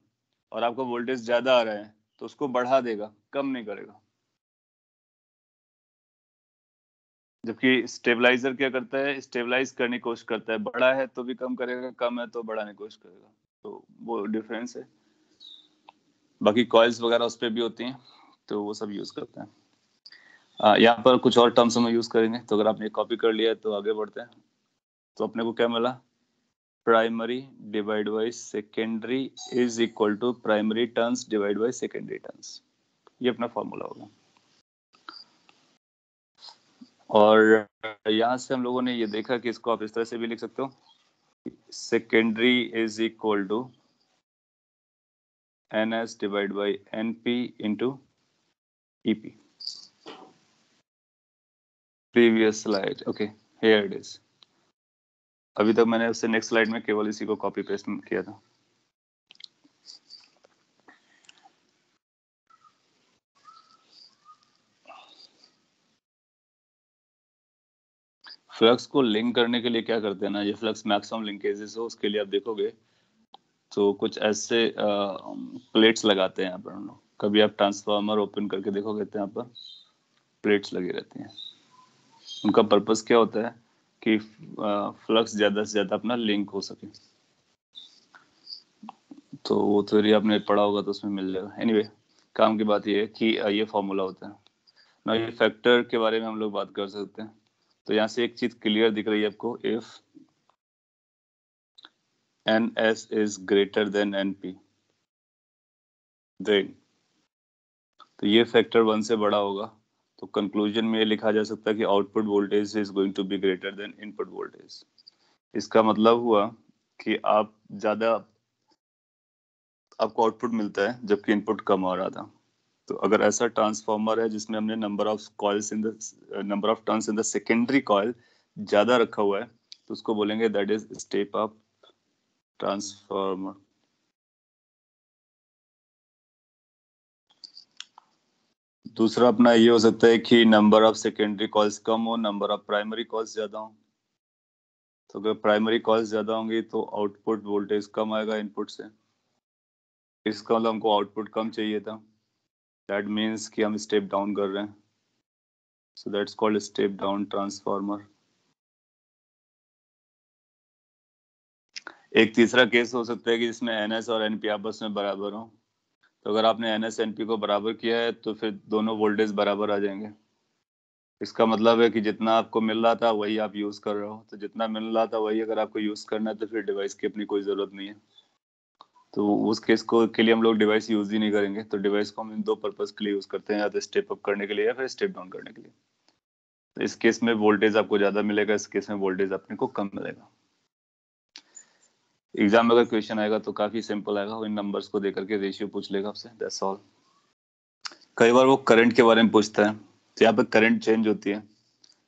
और आपका वोल्टेज ज्यादा आ रहा है तो उसको बढ़ा देगा, कम नहीं करेगा। जबकि स्टेबलाइजर क्या करता है, स्टेबलाइज करने की कोशिश करता है, बड़ा है तो भी कम करेगा, कम है तो बढ़ाने की कोशिश करेगा। तो वो डिफरेंस है। बाकी कॉइल्स वगैरह उस पर भी होती हैं, तो वो सब यूज करते हैं। यहाँ पर कुछ और टर्म्स हम यूज करेंगे, तो अगर आपने कॉपी कर लिया है तो आगे बढ़ते हैं। तो अपने को क्या मिला, primary divide by secondary is equal to primary turns divide by secondary turns. ये अपना फॉर्मूला होगा। और यहाँ से हम लोगों ने ये देखा कि इसको आप इस तरह से भी लिख सकते हो, secondary is equal to NS divide by NP into EP। Previous slide, okay, here it is. अभी तक मैंने उससे नेक्स्ट स्लाइड में केवल इसी को कॉपी पेस्ट किया था। फ्लक्स को लिंक करने के लिए क्या करते हैं ना, ये फ्लक्स मैक्सिमम लिंकेजेस हो उसके लिए आप देखोगे तो कुछ ऐसे प्लेट्स लगाते हैं यहाँ पर हम लोग। कभी आप ट्रांसफार्मर ओपन करके देखोगे तो यहाँ पर प्लेट्स लगी रहती हैं। उनका पर्पस क्या होता है कि फ्लक्स ज्यादा से ज्यादा अपना लिंक हो सके। तो वो थ्योरी आपने पढ़ा होगा तो उसमें मिल जाएगा। एनीवे, काम की बात ये है कि ये फॉर्मूला होता है ना। ये फैक्टर के बारे में हम लोग बात कर सकते हैं। तो यहाँ से एक चीज क्लियर दिख रही है आपको, if NS is greater than NP then, तो ये फैक्टर 1 से बड़ा होगा तो कंक्लूजन में ये लिखा जा सकता है कि output voltage is going to be greater than input voltage. इसका मतलब हुआ कि आपको आउटपुट मिलता है जबकि इनपुट कम हो रहा था। तो अगर ऐसा ट्रांसफार्मर है जिसमें हमने number of turns in the secondary coil ज्यादा रखा हुआ है, तो उसको बोलेंगे that is step up transformer. दूसरा अपना ये हो सकता है कि नंबर ऑफ सेकेंडरी कॉल्स कम हो, नंबर ऑफ प्राइमरी कॉल्स ज्यादा हो। तो अगर प्राइमरी कॉल्स ज्यादा होंगी तो आउटपुट वोल्टेज कम आएगा इनपुट से। इसका मतलब हमको आउटपुट कम चाहिए था, दैट मीन्स कि हम स्टेप डाउन कर रहे हैं। So that's called step down transformer. एक तीसरा केस हो सकता है कि जिसमें एनएस और एनपी आपस में बराबर हो। तो अगर आपने एनएस एनपी को बराबर किया है तो फिर दोनों वोल्टेज बराबर आ जाएंगे। इसका मतलब है कि जितना आपको मिल रहा था वही आप यूज कर रहे हो। तो जितना मिल रहा था वही अगर आपको यूज करना है तो फिर डिवाइस की अपनी कोई जरूरत नहीं है। तो उस केस को के लिए हम लोग डिवाइस यूज ही नहीं करेंगे। तो डिवाइस को हम इन दो पर्पज के लिए यूज करते हैं, या तो स्टेप अप करने के लिए या फिर स्टेप डाउन करने के लिए। तो इस केस में वोल्टेज आपको ज्यादा मिलेगा, इस केस में वोल्टेज अपने को कम मिलेगा। एग्जाम में अगर क्वेश्चन आएगा तो काफी सिंपल आएगा, इन नंबर्स को देकर के रेशियो पूछ लेगा आपसे, दैट्स ऑल। कई बार वो करंट के बारे में पूछता है, तो यहाँ पे करंट चेंज होती है,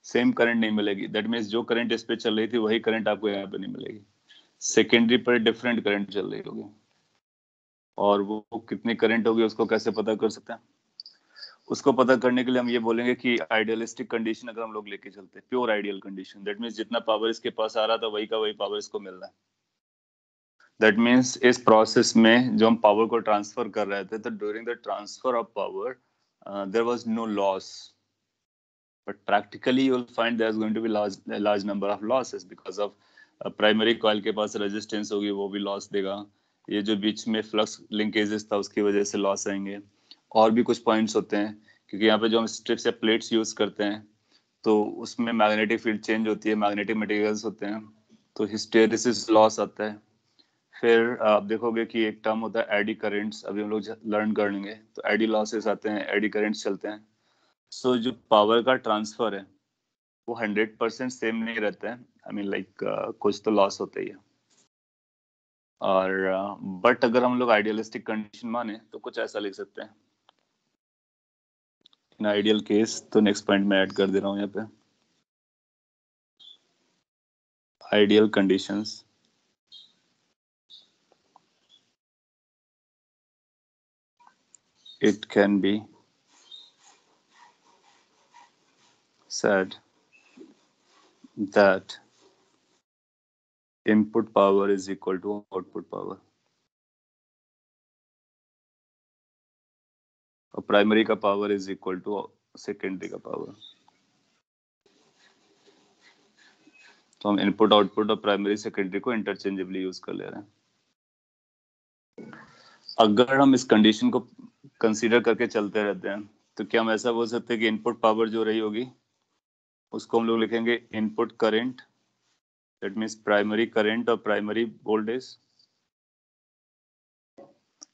सेम करंट नहीं मिलेगी। दैट मीन्स जो करंट इस पे चल रही थी वही करंट आपको यहाँ पे नहीं मिलेगी। सेकेंडरी पर डिफरेंट करंट चल रही होगी, और वो कितनी करंट होगी उसको कैसे पता कर सकते हैं? उसको पता करने के लिए हम ये बोलेंगे कि आइडियलिस्टिक कंडीशन अगर हम लोग लेके चलते हैं, pure ideal condition, that means जितना पावर इसके पास आ रहा था वही का वही पावर इसको मिल रहा है। दैट मीन्स इस प्रोसेस में जो हम पावर को ट्रांसफर कर रहे थे, तो during the transfer of power there was no loss, but practically you will find there's going to be large number of losses because of primary coil के पास रेजिस्टेंस होगी, वो भी लॉस देगा। ये जो बीच में फ्लक्स लिंकेजेस था उसकी वजह से लॉस आएंगे। और भी कुछ पॉइंट्स होते हैं, क्योंकि यहाँ पे जो हम स्ट्रिप्स या प्लेट्स यूज करते हैं तो उसमें मैग्नेटिक फील्ड चेंज होती है, मैग्नेटिक मटेरियल्स होते हैं, तो हिस्टेरिसिस लॉस आता है। फिर आप देखोगे कि एक टर्म होता है एडी करेंट्स, अभी हम लोग लर्न कर लेंगे। तो एडी लॉसेस आते हैं, एडी करेंट्स चलते हैं। सो जो पावर का ट्रांसफर है वो 100% सेम नहीं रहता है। आई मीन लाइक कुछ तो लॉस होता ही है। और बट अगर हम लोग आइडियलिस्टिक कंडीशन माने तो कुछ ऐसा लिख सकते हैं इन आइडियल केस। तो नेक्स्ट पॉइंट में ऐड कर दे रहा हूँ यहाँ पे, ideal conditions. It can be said that input power is equal to output power, और प्राइमरी का power is equal to secondary का पावर। तो हम इनपुट आउटपुट और प्राइमरी सेकेंडरी को इंटरचेंजेबली यूज कर ले रहे हैं। अगर हम इस कंडीशन को कंसीडर करके चलते रहते हैं तो क्या हम ऐसा बोल सकते हैं कि इनपुट पावर जो रही होगी उसको हम लोग लिखेंगे input current, that means primary current और प्राइमरी वोल्टेज।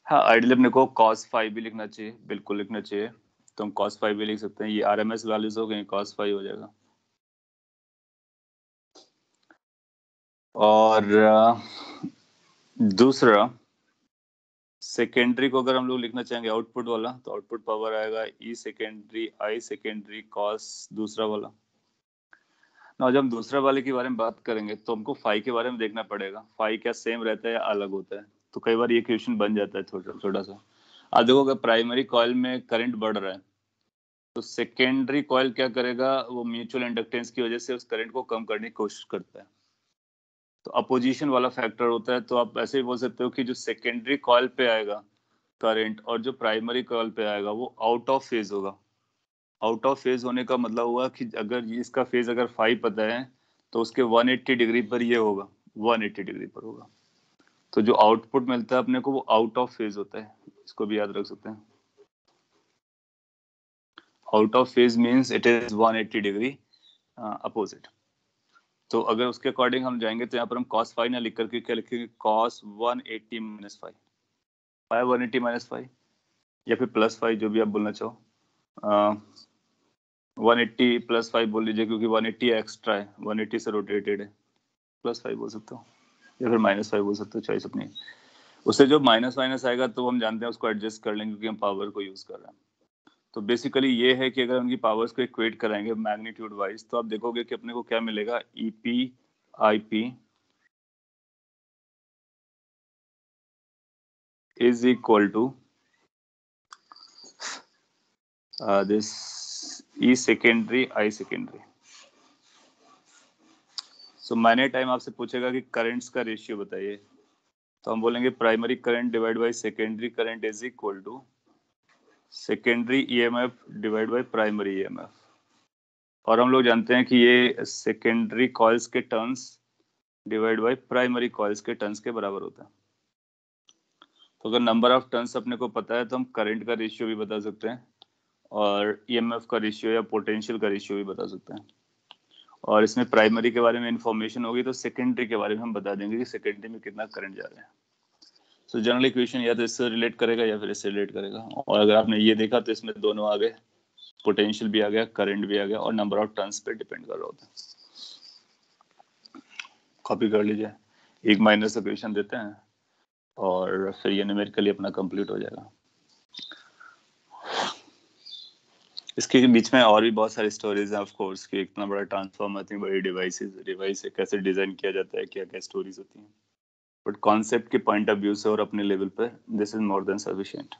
हाँ, आइडियली अपने को cos फाइव भी लिखना चाहिए, बिल्कुल लिखना चाहिए। तो हम cos फाइव भी लिख सकते हैं, ये आरएमएस वैल्यूज हो गई, cos फाइव हो जाएगा। और दूसरा सेकेंडरी को अगर हम लोग लिखना चाहेंगे आउटपुट वाला, तो आउटपुट पावर आएगा ई सेकेंडरी आई सेकेंडरी कॉस दूसरा वाला। ना जब हम दूसरा वाले के बारे में बात करेंगे तो हमको फाई के बारे में देखना पड़ेगा, फाई क्या सेम रहता है या अलग होता है। तो कई बार ये क्वेश्चन बन जाता है छोटा छोटा सा। आप देखो अगर प्राइमरी कॉइल में करंट बढ़ रहा है तो सेकेंडरी कॉइल क्या करेगा, वो म्यूचुअल इंडक्टेंस की वजह से उस करंट को कम करने की कोशिश करता है। तो अपोजिशन वाला फैक्टर होता है। तो आप ऐसे ही बोल सकते हो कि जो सेकेंडरी कॉइल पे आएगा करंट और जो प्राइमरी कॉइल पे आएगा वो आउट ऑफ फेज होगा। आउट ऑफ फेज होने का मतलब हुआ कि अगर इसका फेज अगर 5 पता है तो उसके 180 डिग्री पर ये होगा, 180 डिग्री पर होगा। तो जो आउटपुट मिलता है अपने को वो आउट ऑफ फेज होता है, इसको भी याद रख सकते हैं। Out of phase means it is 180 degree opposite. तो अगर उसके अकॉर्डिंग हम जाएंगे तो यहाँ पर हम cos फाइव ना लिख करके क्या लिखेंगे, cos 180 minus five, 180 minus five, या फिर प्लस फाइव, जो भी आप बोलना चाहो। 180 प्लस 5 बोल लीजिए, क्योंकि 180 एक्स्ट्रा है, 180 से रोटेटेड है, प्लस 5 बोल सकते हो या फिर माइनस 5 बोल सकते हो, चॉइस अपनी। उससे जो माइनस माइनस आएगा तो हम जानते हैं उसको एडजस्ट कर लेंगे, क्योंकि हम पावर को यूज कर रहे हैं। तो बेसिकली ये है कि अगर उनकी पावर्स को इक्वेट कराएंगे मैग्नीट्यूड वाइज, तो आप देखोगे कि अपने को क्या मिलेगा, EP IP is equal to this E secondary I secondary. So मैंने टाइम आपसे पूछेगा कि करंट्स का रेशियो बताइए, तो हम बोलेंगे primary current divide by secondary current is equal to secondary EMF divide by primary EMF. और हम लोग जानते हैं कि ये सेकेंडरी कॉइल्स के turns divide by primary coils के टर्न्स के बराबर होता है। तो अगर नंबर ऑफ टर्न्स अपने को पता है तो हम करंट का रेशियो भी बता सकते हैं, और ईएमएफ का रेशियो या पोटेंशियल का रेशियो भी बता सकते हैं। और इसमें प्राइमरी के बारे में इंफॉर्मेशन होगी तो सेकेंडरी के बारे में हम बता देंगे कि सेकेंडरी में कितना करंट जा रहा है। सो जनरल इक्वेशन या तो इससे रिलेट करेगा या फिर इससे रिलेट करेगा। और अगर आपने ये देखा तो इसमें दोनों आ गए, पोटेंशियल भी आ गया, करंट भी आ गया, और नंबर ऑफ टर्न्स पे डिपेंड कर रहा होता है। कॉपी कर लीजिए, एक माइनस इक्वेशन देते हैं और फिर ये न्यूमेरिकली अपना कंप्लीट हो जाएगा। इसके बीच में और भी बहुत सारी स्टोरीज हैं ऑफ कोर्स, कि इतना बड़ा ट्रांसफॉर्मर, इतनी बड़ी डिवाइस कैसे डिजाइन किया जाता है, क्या क्या स्टोरीज होती हैं, बट कॉन्सेप्ट के पॉइंट ऑफ व्यू से और अपने लेवल पे this is more than sufficient.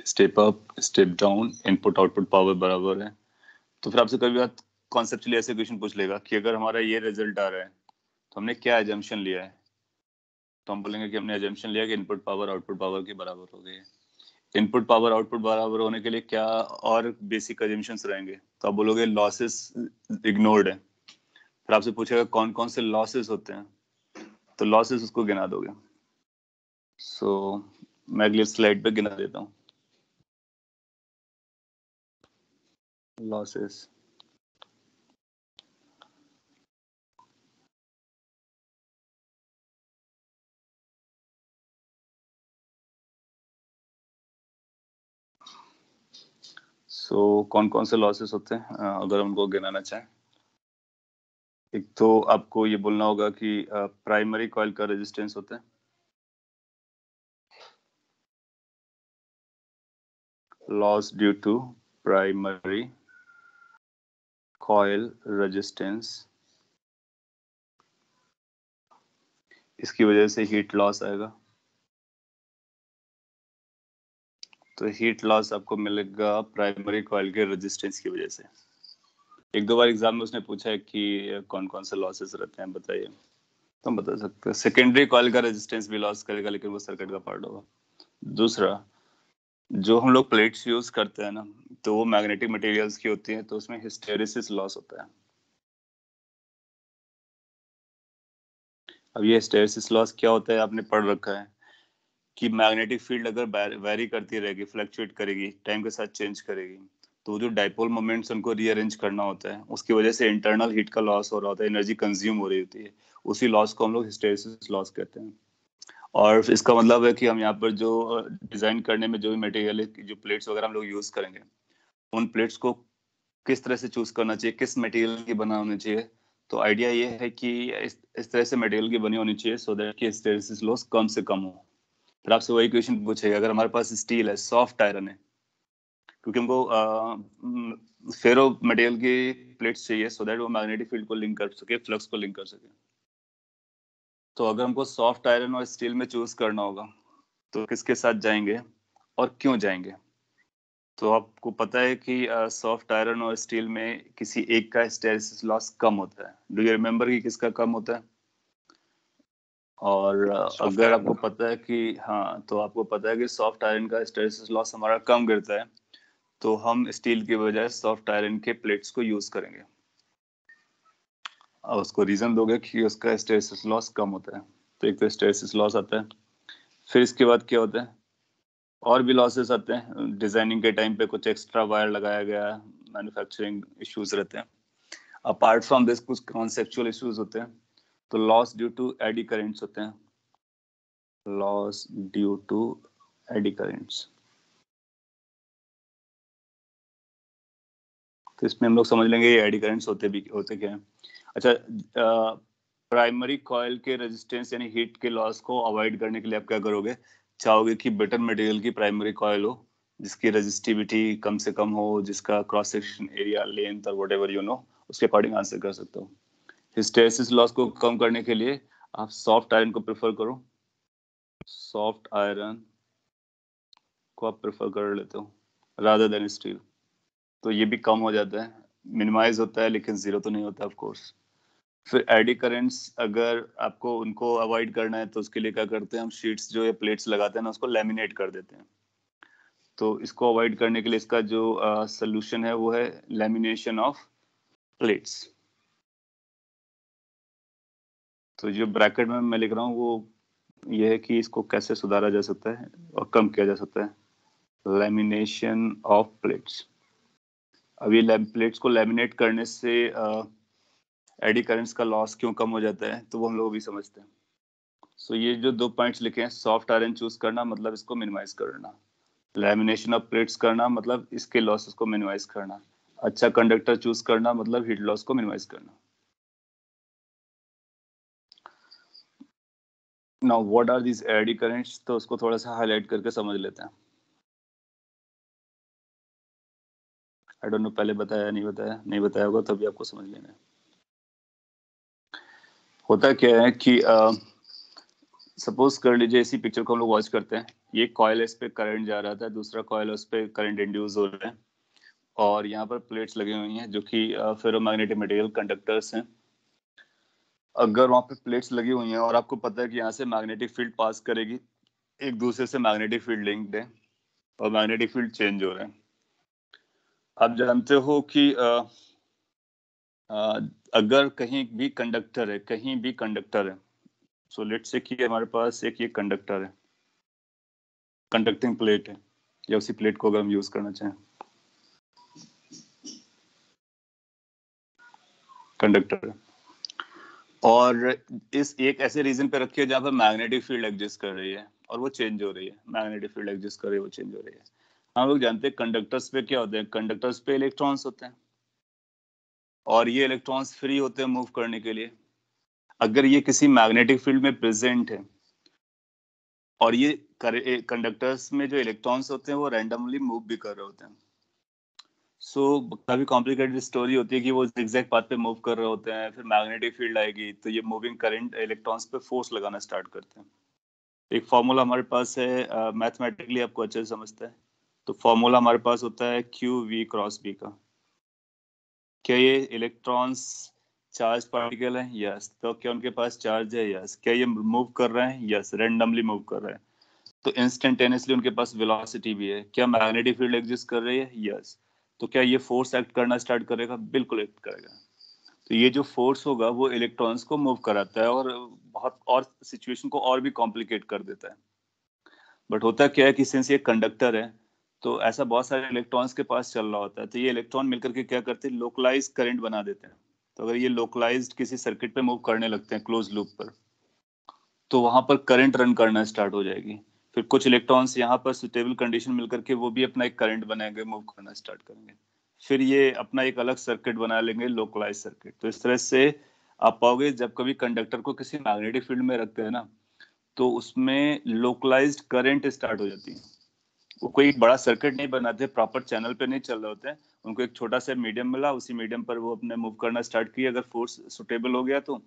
Step up step down, input output power बराबर है। तो फिर आपसे कभी बात कॉन्सेप्चुअली ऐसे क्वेश्चन पूछ लेगा कि अगर हमारा ये रिजल्ट आ रहा है तो हमने क्या एजम्पशन लिया है, तो हम बोलेंगे कि हमने एजम्पशन लिया कि इनपुट पावर आउटपुट पावर के बराबर हो गई है। इनपुट पावर आउटपुट बराबर होने के लिए क्या और बेसिक एजम्पशंस रहेंगे, तो आप बोलोगे लॉसेस इग्नोर्ड है। फिर आपसे पूछेगा कौन कौन से लॉसेस होते हैं, तो लॉसेस उसको गिना दोगे। सो मैं अगली स्लाइड पे गिना देता हूँ लॉसेस। कौन कौन से लॉसेस होते हैं, अगर उनको गिनाना चाहें। एक तो आपको ये बोलना होगा कि प्राइमरी कॉइल का रेजिस्टेंस होता है, loss due to primary coil resistance, इसकी वजह से हीट लॉस आएगा। तो हीट लॉस आपको मिलेगा प्राइमरी कॉइल के रेजिस्टेंस की वजह से। एक दो बार एग्जाम में उसने पूछा है कि कौन कौन से लॉसेस रहते हैं बताइए, तो हम बता सकते हैं सेकेंडरी कॉइल का रेजिस्टेंस भी लॉस करेगा, लेकिन वो सर्किट का पार्ट होगा। दूसरा, जो हम लोग प्लेट्स यूज करते हैं ना, तो वो मैग्नेटिक मटेरियल्स की होती है, तो उसमें हिस्टेरिसिस लॉस होता है। अब ये हिस्टेरिसिस लॉस क्या होता है, आपने पढ़ रखा है कि मैग्नेटिक फील्ड अगर वेरी करती रहेगी, फ्लक्चुएट करेगी, टाइम के साथ चेंज करेगी, तो जो डाइपोल मोमेंट्स उनको रीअरेंज करना होता है, उसकी वजह से इंटरनल हीट का लॉस हो रहा होता है, एनर्जी कंज्यूम हो रही होती है, उसी लॉस को हम लोग हिस्टेरिसिस लॉस कहते हैं। और इसका मतलब है कि हम यहाँ पर जो डिजाइन करने में जो भी मटेरियल है, जो प्लेट्स वगैरह हम लोग यूज करेंगे, उन प्लेट्स को किस तरह से चूज करना चाहिए, किस मटेरियल की बना होनी चाहिए। तो आइडिया ये है कि इस तरह से मटेरियल की बनी होनी चाहिए सो दैट कि हिस्टेरिसिस लॉस कम से कम हो। फिर आपसे वही क्वेश्चन पूछेगा, अगर हमारे पास स्टील है, सॉफ्ट आयरन है, क्योंकि हमको फेरो मटेरियल की प्लेट्स चाहिए सो दैट वो मैग्नेटिक फील्ड को लिंक कर सके, फ्लक्स को लिंक कर सके। तो अगर हमको सॉफ्ट आयरन और स्टील में चूज करना होगा तो किसके साथ जाएंगे और क्यों जाएंगे। तो आपको पता है कि सॉफ्ट आयरन और स्टील में किसी एक का हिस्टेरिसिस लॉस कम होता है। डू यू रिमेम्बर कि किसका कम होता है। और सॉफ्ट अगर आयरन आपको का। पता है कि हाँ, तो आपको पता है कि सॉफ्ट आयरन का हिस्टेरिसिस लॉस हमारा कम गिरता है, तो हम स्टील की बजाय सॉफ्ट आयरन के प्लेट्स को यूज करेंगे। और उसको रीजन दोगे कि उसका हिस्टेरिसिस लॉस कम होता है। तो एक तो हिस्टेरिसिस लॉस आता है, फिर इसके बाद क्या होता है, और भी लॉसेस आते हैं। डिजाइनिंग के टाइम पे कुछ एक्स्ट्रा वायर लगाया गया, मैन्युफैक्चरिंग इश्यूज रहते हैं। अपार्ट फ्रॉम दिस कुछ कॉन्सेप्चुअल इश्यूज होते हैं। तो loss due to eddy currents होते हैं, loss due to eddy currents. तो इसमें हम लोग समझ लेंगे ये एडी करंट्स होते क्या हैं। अच्छा, प्राइमरी कॉइल के रेजिस्टेंस यानी हीट के लॉस को अवॉइड करने के लिए आप क्या करोगे, चाहोगे कि बेटर मटेरियल की प्राइमरी कॉइल हो जिसकी रेजिस्टिविटी कम से कम हो, जिसका क्रॉस सेक्शन एरिया, लेंथ और व्हाटएवर यू नो, उसके अकॉर्डिंग आंसर कर सकते हो। हिस्टैरिसीस लॉस को कम करने के लिए आप सॉफ्ट आयरन को प्रेफर करो, सॉफ्ट आयरन को आप प्रेफर कर लेते हो रादर देन स्टील। तो ये भी कम हो जाता है, मिनिमाइज होता है, लेकिन जीरो तो नहीं होता ऑफ कोर्स। फिर एडी करेंट्स अगर आपको उनको अवॉइड करना है तो उसके लिए क्या करते हैं हम, शीट्स जो है प्लेट्स लगाते हैं ना, उसको लैमिनेट कर देते हैं। तो इसको अवॉइड करने के लिए इसका जो सोल्यूशन है वो है लैमिनेशन ऑफ प्लेट्स। तो जो ब्रैकेट में मैं लिख रहा हूँ वो ये है कि इसको कैसे सुधारा जा सकता है और कम किया जा सकता है, लैमिनेशन ऑफ प्लेट्स। अब ये प्लेट्स को लैमिनेट करने से एडी करंट्स का लॉस क्यों कम हो जाता है, तो वो हम लोग भी समझते हैं। सो ये जो 2 पॉइंट्स लिखे हैं, सॉफ्ट आयरन चूज करना मतलब इसको मिनिमाइज करना, लैमिनेशन ऑफ प्लेट्स करना मतलब इसके लॉसेस को मिनिमाइज करना, अच्छा कंडक्टर चूज करना मतलब हीट लॉस को मिनिमाइज करना। Now what are these eddy currents, तो उसको थोड़ा सा हाईलाइट करके समझ लेते हैं। आई डोंट नो पहले बताया नहीं बताया, नहीं बताया होगा तभी आपको समझ लेना है। होता क्या है कि सपोज कर लीजिए इसी पिक्चर को हम लोग वॉच करते हैं, ये कॉइल इस पे करंट जा रहा था, दूसरा कॉइल उस पे करंट इंड्यूस हो रहा है, और यहाँ पर प्लेट्स लगी हुई हैं जो कि फेरोमैग्नेटिक मटेरियल कंडक्टर्स हैं। अगर वहाँ पे प्लेट्स लगी हुई हैं और आपको पता है कि यहाँ से मैग्नेटिक फील्ड पास करेगी, एक दूसरे से मैग्नेटिक फील्ड लिंक्ड है और मैग्नेटिक फील्ड चेंज हो रहा है। आप जानते हो कि अगर कहीं भी कंडक्टर है, कहीं भी कंडक्टर है, सो लेट्स से कि हमारे पास एक ये कंडक्टर है, कंडक्टिंग प्लेट है, या उसी प्लेट को अगर हम यूज करना चाहें, कंडक्टर है, और इस एक ऐसे रीजन पे रखी है जहां पर मैग्नेटिक फील्ड एग्जिस्ट कर रही है और वो चेंज हो रही है, मैग्नेटिक फील्ड एग्जिस्ट कर रही है, वो चेंज हो रही है। हम लोग जानते हैं कंडक्टर्स पे क्या होते हैं, कंडक्टर्स पे इलेक्ट्रॉन्स होते हैं और ये इलेक्ट्रॉन्स फ्री होते हैं मूव करने के लिए। अगर ये किसी मैग्नेटिक फील्ड में प्रेजेंट है और ये कंडक्टर्स में जो इलेक्ट्रॉन्स होते हैं वो रैंडमली मूव भी कर रहे होते हैं, सो काफी कॉम्प्लिकेटेड स्टोरी होती है कि वो एग्जैक्ट पाथ पे मूव कर रहे होते हैं, फिर मैग्नेटिक फील्ड आएगी तो ये मूविंग करंट इलेक्ट्रॉन्स पे फोर्स लगाना स्टार्ट करते हैं। एक फॉर्मूला हमारे पास है, मैथमेटिकली आपको अच्छे से समझता है, तो फॉर्मूला हमारे पास होता है क्यू वी क्रॉस बी का। क्या ये इलेक्ट्रॉन्स चार्ज पार्टिकल हैं? यस। तो क्या उनके पास चार्ज है? यस। क्या ये मूव कर रहे हैं? यस, रेंडमली मूव कर रहे हैं। तो इंस्टेंटेनियसली उनके पास वेलोसिटी भी है। क्या मैग्नेटिक फील्ड एग्जिस्ट कर रही है? यस। तो क्या ये फोर्स एक्ट करना स्टार्ट करेगा? बिल्कुल एक्ट करेगा। तो ये जो फोर्स होगा वो इलेक्ट्रॉन्स को मूव कराता है और बहुत और सिचुएशन को और भी कॉम्प्लिकेट कर देता है। बट होता क्या है कि सिंस ये कंडक्टर है तो ऐसा बहुत सारे इलेक्ट्रॉन्स के पास चल रहा होता है, तो ये इलेक्ट्रॉन मिलकर के क्या करते हैं, लोकलाइज करंट बना देते हैं। तो अगर ये लोकलाइज्ड किसी सर्किट पे मूव करने लगते हैं क्लोज लूप पर, तो वहां पर करंट रन करना स्टार्ट हो जाएगी। फिर कुछ इलेक्ट्रॉन्स यहाँ पर सुटेबल कंडीशन मिलकर के वो भी अपना एक करंट बनाएंगे, मूव करना स्टार्ट करेंगे, फिर ये अपना एक अलग सर्किट बना लेंगे, लोकलाइज सर्किट। तो इस तरह से आप पाओगे जब कभी कंडक्टर को किसी मैग्नेटिक फील्ड में रखते हैं ना, तो उसमें लोकलाइज्ड करंट स्टार्ट हो जाती है। वो कोई एक बड़ा सर्किट नहीं बनाते, प्रॉपर चैनल पे नहीं चल रहे होते हैं, उनको एक छोटा सा मीडियम मिला, उसी मीडियम पर वो अपने मूव करना स्टार्ट किया, अगर फोर्स सुटेबल हो गया तो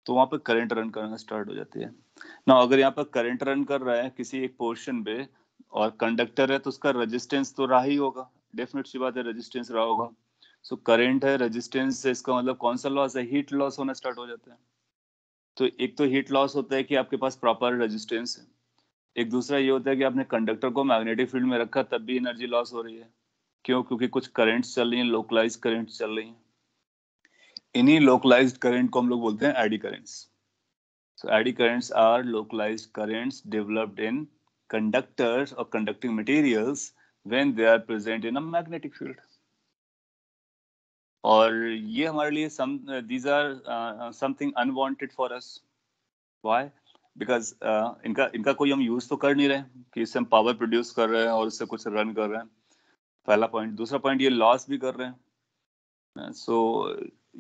वहां पर करंट रन करना स्टार्ट हो जाती है ना। अगर यहाँ पर करंट रन कर रहा है किसी एक पोर्शन पे और कंडक्टर है तो उसका रेजिस्टेंस तो रहा ही होगा, डेफिनेट सी बात है, रेजिस्टेंस रहा होगा। सो करंट है, रेजिस्टेंस है, इसका मतलब कौन सा लॉस है, हीट लॉस होना स्टार्ट हो जाता है। तो एक तो हीट लॉस होता है कि आपके पास प्रॉपर रेजिस्टेंस है, एक दूसरा ये होता है कि आपने कंडक्टर को मैग्नेटिक फील्ड में रखा तब भी एनर्जी लॉस हो रही है। क्यों? क्योंकि कुछ करंट्स चल रही हैं, लोकलाइज करंट्स चल रही हैं। इन्हीं लोकलाइज्ड करंट को हम लोग बोलते हैं eddy currents. So eddy currents are localized currents developed in conductors or conducting materials when they are present in a magnetic field. और ये हमारे लिए these are something unwanted for us. Why? Because इनका कोई हम यूज तो कर नहीं रहे कि इससे हम पावर प्रोड्यूस कर रहे हैं और उससे कुछ रन कर रहे हैं, पहला पॉइंट। दूसरा पॉइंट, ये लॉस भी कर रहे हैं, सो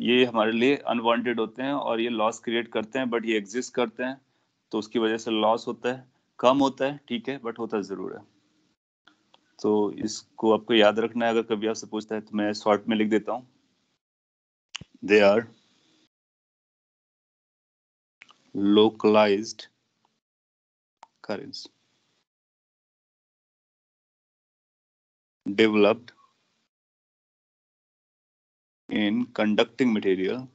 ये हमारे लिए अनवांटेड होते हैं और ये लॉस क्रिएट करते हैं, बट ये एग्जिस्ट करते हैं, तो उसकी वजह से लॉस होता है, कम होता है, ठीक है, बट होता जरूर है। तो इसको आपको याद रखना है, अगर कभी आपसे पूछता है तो मैं शॉर्ट में लिख देता हूँ, they are localized currents developed in conducting material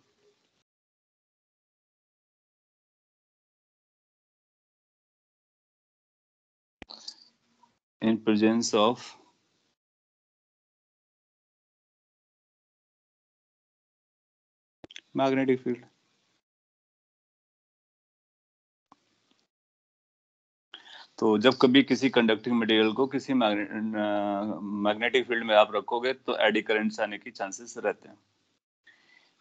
in presence of magnetic field। तो जब कभी किसी कंडक्टिंग मटेरियल को किसी मैग्नेटिक फील्ड में आप रखोगे तो एडी करंट्स आने की चांसेस रहते हैं।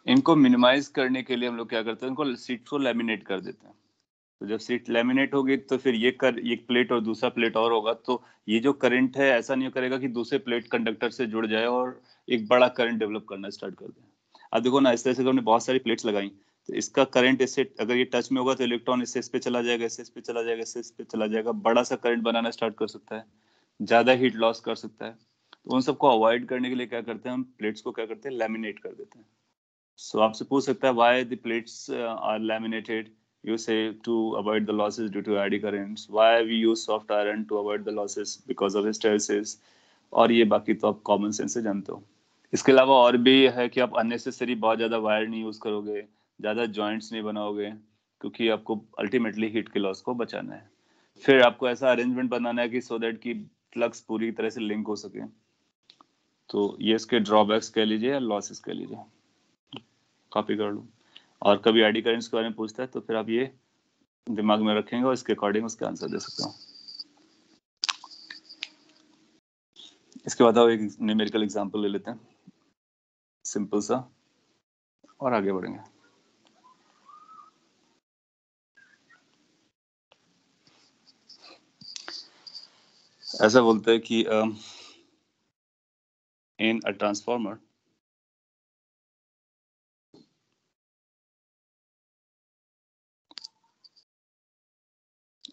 इनको मिनिमाइज करने के लिए हम लोग क्या करते हैं, इनको सीट को लैमिनेट कर देते हैं। तो जब सीट लैमिनेट होगी तो फिर एक प्लेट और दूसरा प्लेट और होगा, तो ये जो करंट है ऐसा नहीं करेगा कि दूसरे प्लेट कंडक्टर से जुड़ जाए और एक बड़ा करंट डेवलप करना स्टार्ट कर दे। अब देखो ना, इस तरह से हमने बहुत सारी प्लेट्स लगाई, तो इसका करंट इससे अगर ये टच में होगा तो इलेक्ट्रॉन इससे इस पे चला जाएगा, इससे इस पे चला जाएगा, इससे इस पे चला जाएगा, बड़ा सा करंट बनाना स्टार्ट कर सकता है, ज्यादा हीट लॉस कर सकता है। तो उन सबको अवॉइड करने के लिए क्या करते हैं, हम प्लेट्स को क्या करते हैं, लैमिनेट कर देते हैं। सो आपसे पूछ सकता है why the plates are laminated, you say to avoid the losses due to eddy currents, why we use soft iron to avoid the losses because of hysteresis, और ये बाकी तो आप कॉमन सेंस से जानते हो। इसके अलावा और भी है कि आप अननेसेसरी बहुत ज्यादा वायर नहीं यूज करोगे, ज्यादा जॉइंट्स नहीं बनाओगे, क्योंकि आपको अल्टीमेटली हीट के लॉस को बचाना है। फिर आपको ऐसा अरेंजमेंट बनाना है कि सो दैट की फ्लक्स पूरी तरह से लिंक हो सके। तो ये इसके ड्रॉबैक्स कह लीजिए या लॉसेस कह लीजिए, कॉपी कर लो। और कभी एडी करेंट्स के बारे में पूछता है तो फिर आप ये दिमाग में रखेंगे और इसके अकॉर्डिंग उसका आंसर दे सकते हो। इसके बाद एक न्यूमेरिकल एग्जांपल ले लेते हैं, सिंपल सा, और आगे बढ़ेंगे। ऐसा बोलते हैं कि in a transformer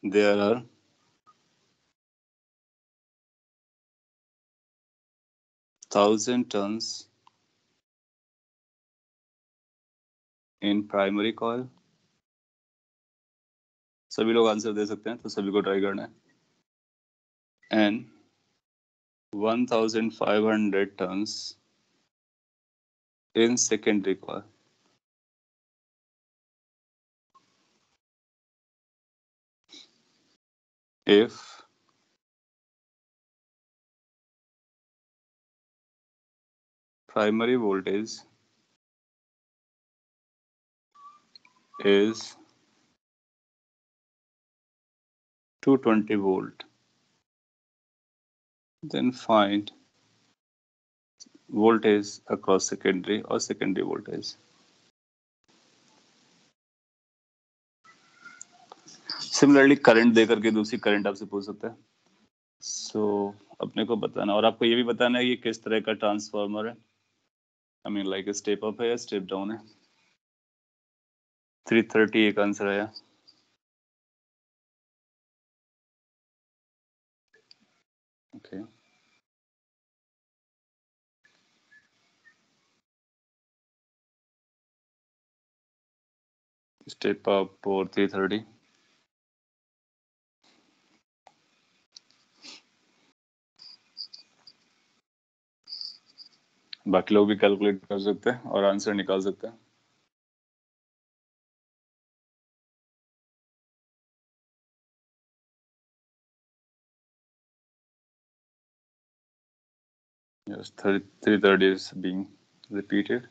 there are 1000 tons in primary coil. सभी लोग आंसर दे सकते हैं, तो सभी को ट्राई करना है। And 1500 tons in secondary coil। if primary voltage is 220 volt, then find voltage across secondary और secondary voltage। सिमिलरली करंट दे करके दूसरी करंट आपसे पूछ सकता है। सो अपने को बताना, और आपको ये भी बताना है कि किस तरह का ट्रांसफार्मर है, I mean like step up है या स्टेप डाउन है। 330 एक आंसर आया। ओके, स्टेप अप और 330। बाकी लोग भी कैलकुलेट कर सकते हैं और आंसर निकाल सकते हैं। Yes, 330 is being repeated।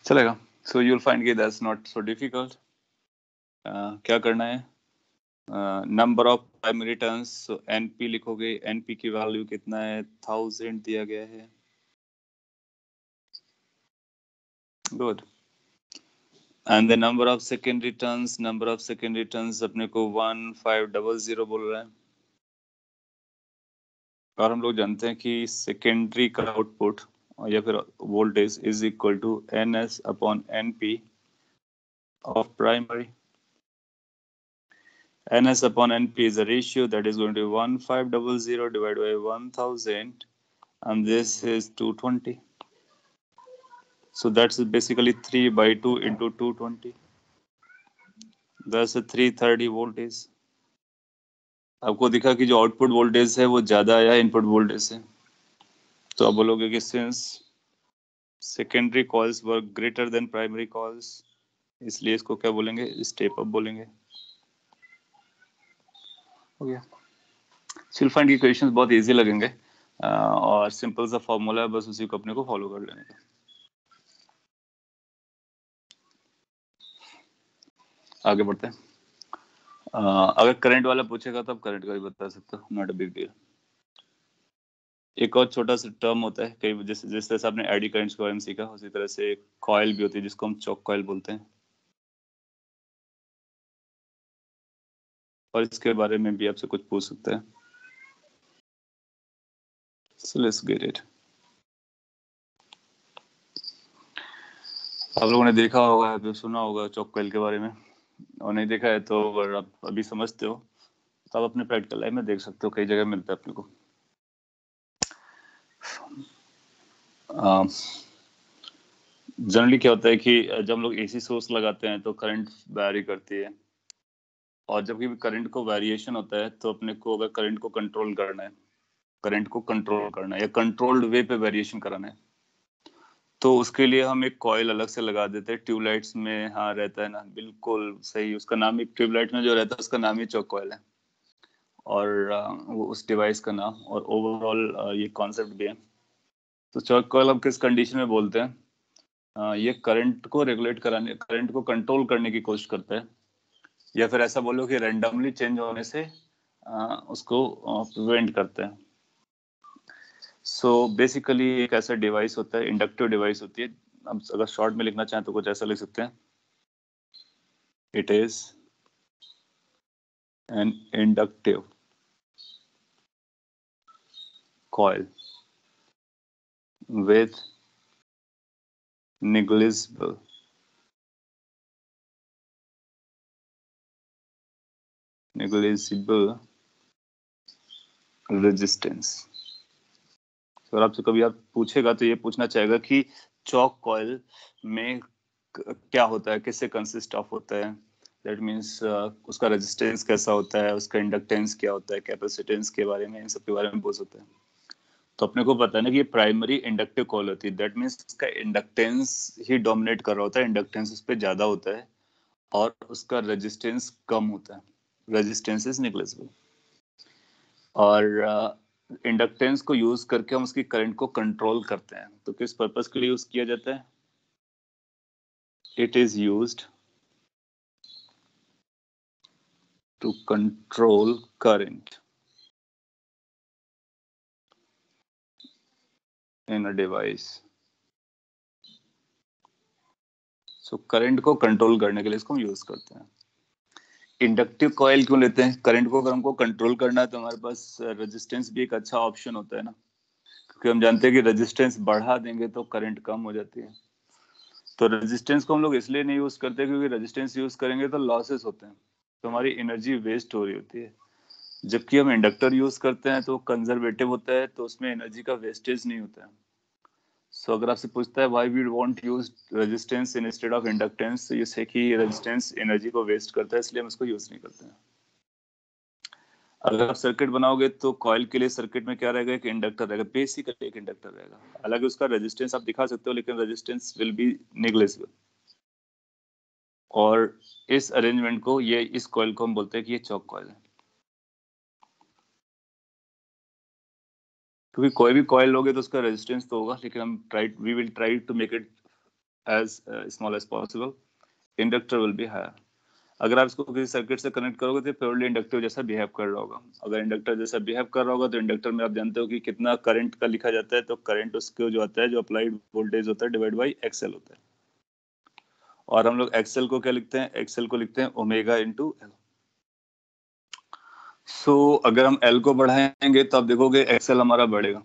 चलेगा। सो यू विल फाइंड कि दैट्स नॉट सो डिफिकल्ट। क्या करना है, number of primary turns, so NP लिखोगे। एनपी की वैल्यू कितना है, 1000 दिया गया है। Good. And the number of secondary turns अपने को 1500 बोल रहा है। और हम लोग जानते हैं कि सेकेंडरी का आउटपुट या फिर voltage is equal to NS upon NP of primary. NS upon NP is a ratio that is going to be 1500 divided by 1000, and this is 220. So that's basically 3 by 2 into 220. That's a 330 voltage. आपको दिखा कि जो output voltage है वो ज्यादा आया input voltage से, तो आप बोलोगे कि सिंस सेकेंडरी कॉइल्स वर ग्रेटर देन प्राइमरी कॉइल्स, इसलिए इसको क्या बोलेंगे, स्टेप अप बोलेंगे। हो गया। सिल फाइंड की क्वेश्चंस बहुत इजी लगेंगे और सिंपल सा फॉर्मूला है, बस उसी को अपने को फॉलो कर लेने का। आगे बढ़ते हैं। अगर करंट वाला पूछेगा तो आप करंट का भी बता सकते हो, नॉट अ बिग डील। एक और छोटा सा टर्म होता है, कई जैसे जिस तरह से आपने एडी करंट्स के बारे में सीखा, उसी तरह से एक कॉइल भी होती है जिसको हम चौक कॉइल बोलते हैं, और इसके बारे में भी आपसे कुछ पूछ सकते हैं। So let's get it. आप लोगों ने देखा होगा या फिर सुना होगा चौक कॉइल के बारे में, और नहीं देखा है तो अगर आप अभी समझते हो तो आप अपने प्रैक्टिकल लाइफ में देख सकते हो, कई जगह मिलता है अपने को। जनरली क्या होता है कि जब हम लोग AC सोर्स लगाते हैं तो करंट वैरी करती है, और जब भी करंट को वेरिएशन होता है तो अपने को अगर करंट को कंट्रोल करना है या कंट्रोल्ड वे पे वेरिएशन कराना है, तो उसके लिए हम एक कॉइल अलग से लगा देते हैं। ट्यूबलाइट्स में हाँ रहता है ना, बिल्कुल सही, उसका नाम ही ट्यूबलाइट में जो रहता है उसका नाम ही चौक कॉइल है, और वो उस डिवाइस का नाम और ओवरऑल ये कॉन्सेप्ट भी है। तो चौक कॉइल हम किस कंडीशन में बोलते हैं, ये करंट को रेगुलेट कराने, करंट को कंट्रोल करने की कोशिश करता है, या फिर ऐसा बोलो कि रैंडमली चेंज होने से उसको प्रिवेंट करते हैं। सो बेसिकली एक ऐसा डिवाइस होता है, इंडक्टिव डिवाइस होती है। हम अगर शॉर्ट में लिखना चाहें तो कुछ ऐसा लिख सकते हैं, it is N inductive coil with negligible resistance। तो अगर आपसे कभी आप पूछेगा तो ये पूछना चाहेगा कि चौक कॉइल में क्या होता है, किससे कंसिस्ट ऑफ होता है, दैट मीन्स उसका रेजिस्टेंस कैसा होता है, उसका इंडक्टेंस क्या होता है, कैपेसिटेंस के बारे में, इन सब के बारे में पूछ सकते हैं। तो अपने को पता है ना कि ये प्राइमरी इंडक्टिव कॉइल होती है, दैट मीन्स उसका इंडक्टेंस ही डोमिनेट कर रहा होता है, इंडक्टेंस उस पर ज्यादा होता है और उसका रेजिस्टेंस कम होता है, रेजिस्टेंस इज नेग्लिजिबल। और इंडक्टेंस को यूज करके हम उसकी करंट को कंट्रोल करते हैं। तो किस पर्पस के लिए यूज किया जाता है, it is used to control current in a device. So current को कंट्रोल करने के लिए इसको हम यूज करते हैं। इंडक्टिव कॉइल क्यों लेते हैं, करंट को अगर हमको कंट्रोल करना है तो हमारे पास रेजिस्टेंस भी एक अच्छा ऑप्शन होता है ना, क्योंकि हम जानते हैं कि रेजिस्टेंस बढ़ा देंगे तो करंट कम हो जाती है। तो रेजिस्टेंस को हम लोग इसलिए नहीं यूज करते क्योंकि रेजिस्टेंस यूज करेंगे तो लॉसेस होते हैं, तो हमारी एनर्जी वेस्ट हो रही होती है। जबकि हम इंडक्टर यूज करते हैं तो कंजर्वेटिव होता है, तो उसमें एनर्जी का वेस्टेज नहीं होता है। सो अगर आपसे पूछता है why we want use resistance instead of inductance, तो ये से कि रेजिस्टेंस एनर्जी को वेस्ट करता है, इसलिए हम इसको यूज नहीं करते हैं। अगर आप सर्किट बनाओगे तो कॉइल के लिए सर्किट में क्या रहेगा, एक इंडक्टर रहेगा, बेसिकली एक इंडक्टर रहेगा। हालांकि उसका रेजिस्टेंस आप दिखा सकते हो लेकिन रेजिस्टेंस विल बी नेग्लिजिबल। और इस अरेंजमेंट को, ये इस कॉइल को हम बोलते हैं कि ये चौक कॉइल है। क्योंकि कोई भी कॉइल लोगे तो उसका रेजिस्टेंस तो होगा, लेकिन we will try to make it as small as possible. Inductor will be higher. अगर आप इसको किसी सर्किट से कनेक्ट करोगे तो प्योरली इंडक्टिव जैसा बिहेव कर रहा होगा। अगर इंडक्टर जैसा बिहेव कर रहा होगा तो इंडक्टर में आप जानते हो कि कितना करंट का लिखा जाता है, तो करंट उसको जो आता है, जो अप्लाइड वोल्टेज होता है डिवाइड बाई एक्सएल होता है। और हम लोग एक्सएल को क्या लिखते हैं, एक्सएल को लिखते हैं ओमेगा इंटू एल। सो अगर हम एल को बढ़ाएंगे तो आप देखोगे एक्सएल हमारा बढ़ेगा,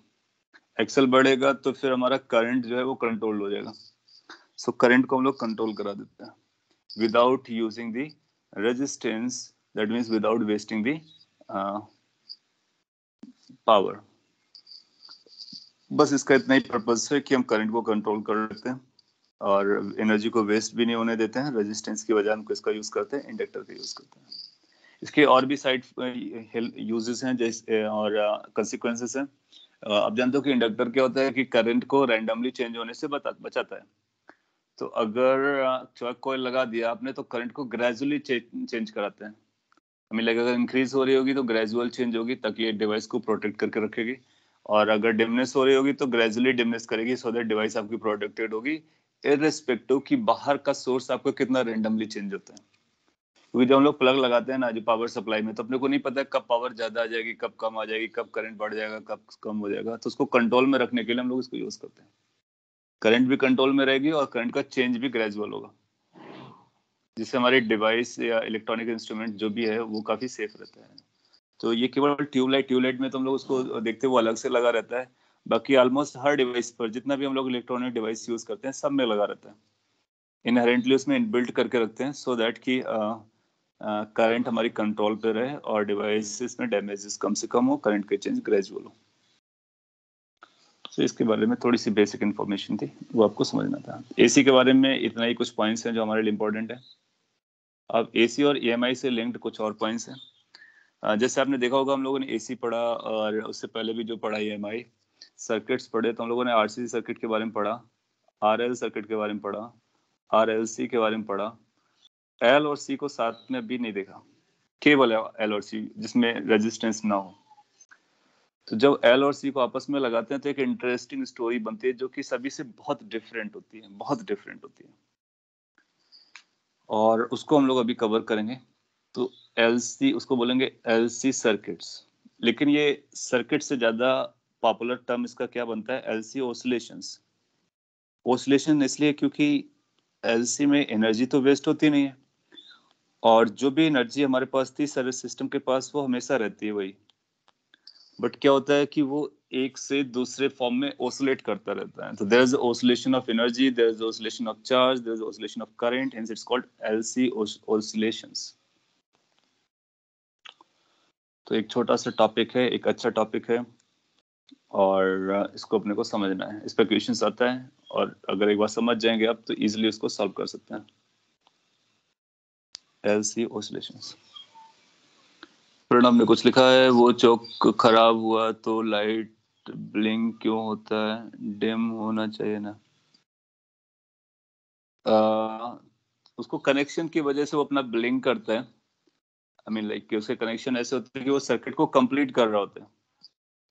एक्सएल बढ़ेगा तो फिर हमारा करंट जो है वो कंट्रोल हो जाएगा। सो करंट को हम लोग कंट्रोल करा देते हैं without using the resistance, that means without wasting the power. बस इसका इतना ही पर्पस है कि हम करंट को कंट्रोल कर लेते हैं और एनर्जी को वेस्ट भी नहीं होने देते हैं। रेजिस्टेंस की वजह हम किसका यूज करते हैं, इंडक्टर का यूज करते हैं। इसके और भी साइड यूजेस हैं जैसे और कंसिक्वेंसेस हैं। आप जानते हो कि इंडक्टर क्या होता है कि करंट को रैंडमली चेंज होने से बचाता है। तो अगर चॉक कॉइल लगा दिया आपने तो करंट को ग्रेजुअली चेंज कराते हैं। हमें लगेगा अगर इंक्रीज हो रही होगी तो ग्रेजुअल चेंज होगी ताकि ये डिवाइस को प्रोटेक्ट करके रखेगी, और अगर डिमनेस हो रही होगी तो ग्रेजुअली डिमनेस करेगी सो दैट डिवाइस आपकी प्रोटेक्टेड होगी, इररिस्पेक्टिव कि बाहर का सोर्स आपका कितना रैंडमली चेंज होता है। क्योंकि जब हम लोग प्लग लगाते हैं ना जो पावर सप्लाई में, तो अपने को नहीं पता कब पावर ज्यादा आ जाएगी, कब कम आ जाएगी, कब करंट बढ़ जाएगा, कब कम हो जाएगा। तो उसको कंट्रोल में रखने के लिए हम लोग इसको यूज करते हैं। करंट भी कंट्रोल में रहेगी और करंट का चेंज भी ग्रेजुअल होगा, जिससे हमारी डिवाइस या इलेक्ट्रॉनिक इंस्ट्रूमेंट जो भी है वो काफी सेफ रहता है। तो ये केवल ट्यूबलाइट में तो हम लोग उसको देखते हुए अलग से लगा रहता है, बाकी ऑलमोस्ट हर डिवाइस पर जितना भी हम लोग इलेक्ट्रॉनिक डिवाइस यूज करते हैं सब में लगा रहता है। इनहेरेंटली उसमें इनबिल्ट करके रखते हैं सो दैट कि करंट हमारी कंट्रोल पे रहे और डिवाइसेस में डैमेजेस कम से कम हो, करंट के चेंज ग्रेजुअल हो। तो इसके बारे में थोड़ी सी बेसिक इन्फॉर्मेशन थी, वो आपको समझना था। एसी के बारे में इतना ही कुछ पॉइंट्स हैं जो हमारे लिए इम्पोर्टेंट है। अब एसी और ईएमआई से लिंक्ड कुछ और पॉइंट्स हैं। जैसे आपने देखा होगा हम लोगों ने एसी पढ़ा और उससे पहले भी जो पढ़ा ईएमआई सर्किट्स पढ़े, तो हम लोगों ने आरसीसी सर्किट के बारे में पढ़ा, आरएल सर्किट के बारे में पढ़ा, आरएलसी के बारे में पढ़ा। एल और सी को साथ में भी नहीं देखा, केवल एल और सी जिसमें रेजिस्टेंस ना हो। तो जब एल और सी को आपस में लगाते हैं तो एक इंटरेस्टिंग स्टोरी बनती है जो कि सभी से बहुत डिफरेंट होती है, बहुत डिफरेंट होती है, और उसको हम लोग अभी कवर करेंगे। तो एलसी उसको बोलेंगे एलसी सर्किट्स, लेकिन ये सर्किट से ज्यादा पॉपुलर टर्म इसका क्या बनता है, एलसी ऑसिलेशंस। ऑसिलेशन इसलिए क्योंकि एलसी में एनर्जी तो वेस्ट होती नहीं है, और जो भी एनर्जी हमारे पास थी सर्विस सिस्टम के पास वो हमेशा रहती है वही, बट क्या होता है कि वो एक से दूसरे फॉर्म में ऑसिलेट करता रहता है। तो there is oscillation of energy, there is oscillation of charge, there is oscillation of current, hence it's called LC oscillations. तो एक छोटा सा टॉपिक है, एक अच्छा टॉपिक है, और इसको अपने को समझना है। इस पर क्वेश्चंस आता है और अगर एक बार समझ जाएंगे आप तो इजीली उसको सॉल्व कर सकते हैं। LC oscillations. प्रणब ने कुछ लिखा है, वो चौक खराब हुआ तो लाइट ब्लिंक क्यों होता है, डिम होना चाहिए ना। उसको कनेक्शन की वजह से वो अपना ब्लिंक करता है। आई मीन लाइक उसके कनेक्शन ऐसे होते हैं कि वो सर्किट को कंप्लीट कर रहा होता है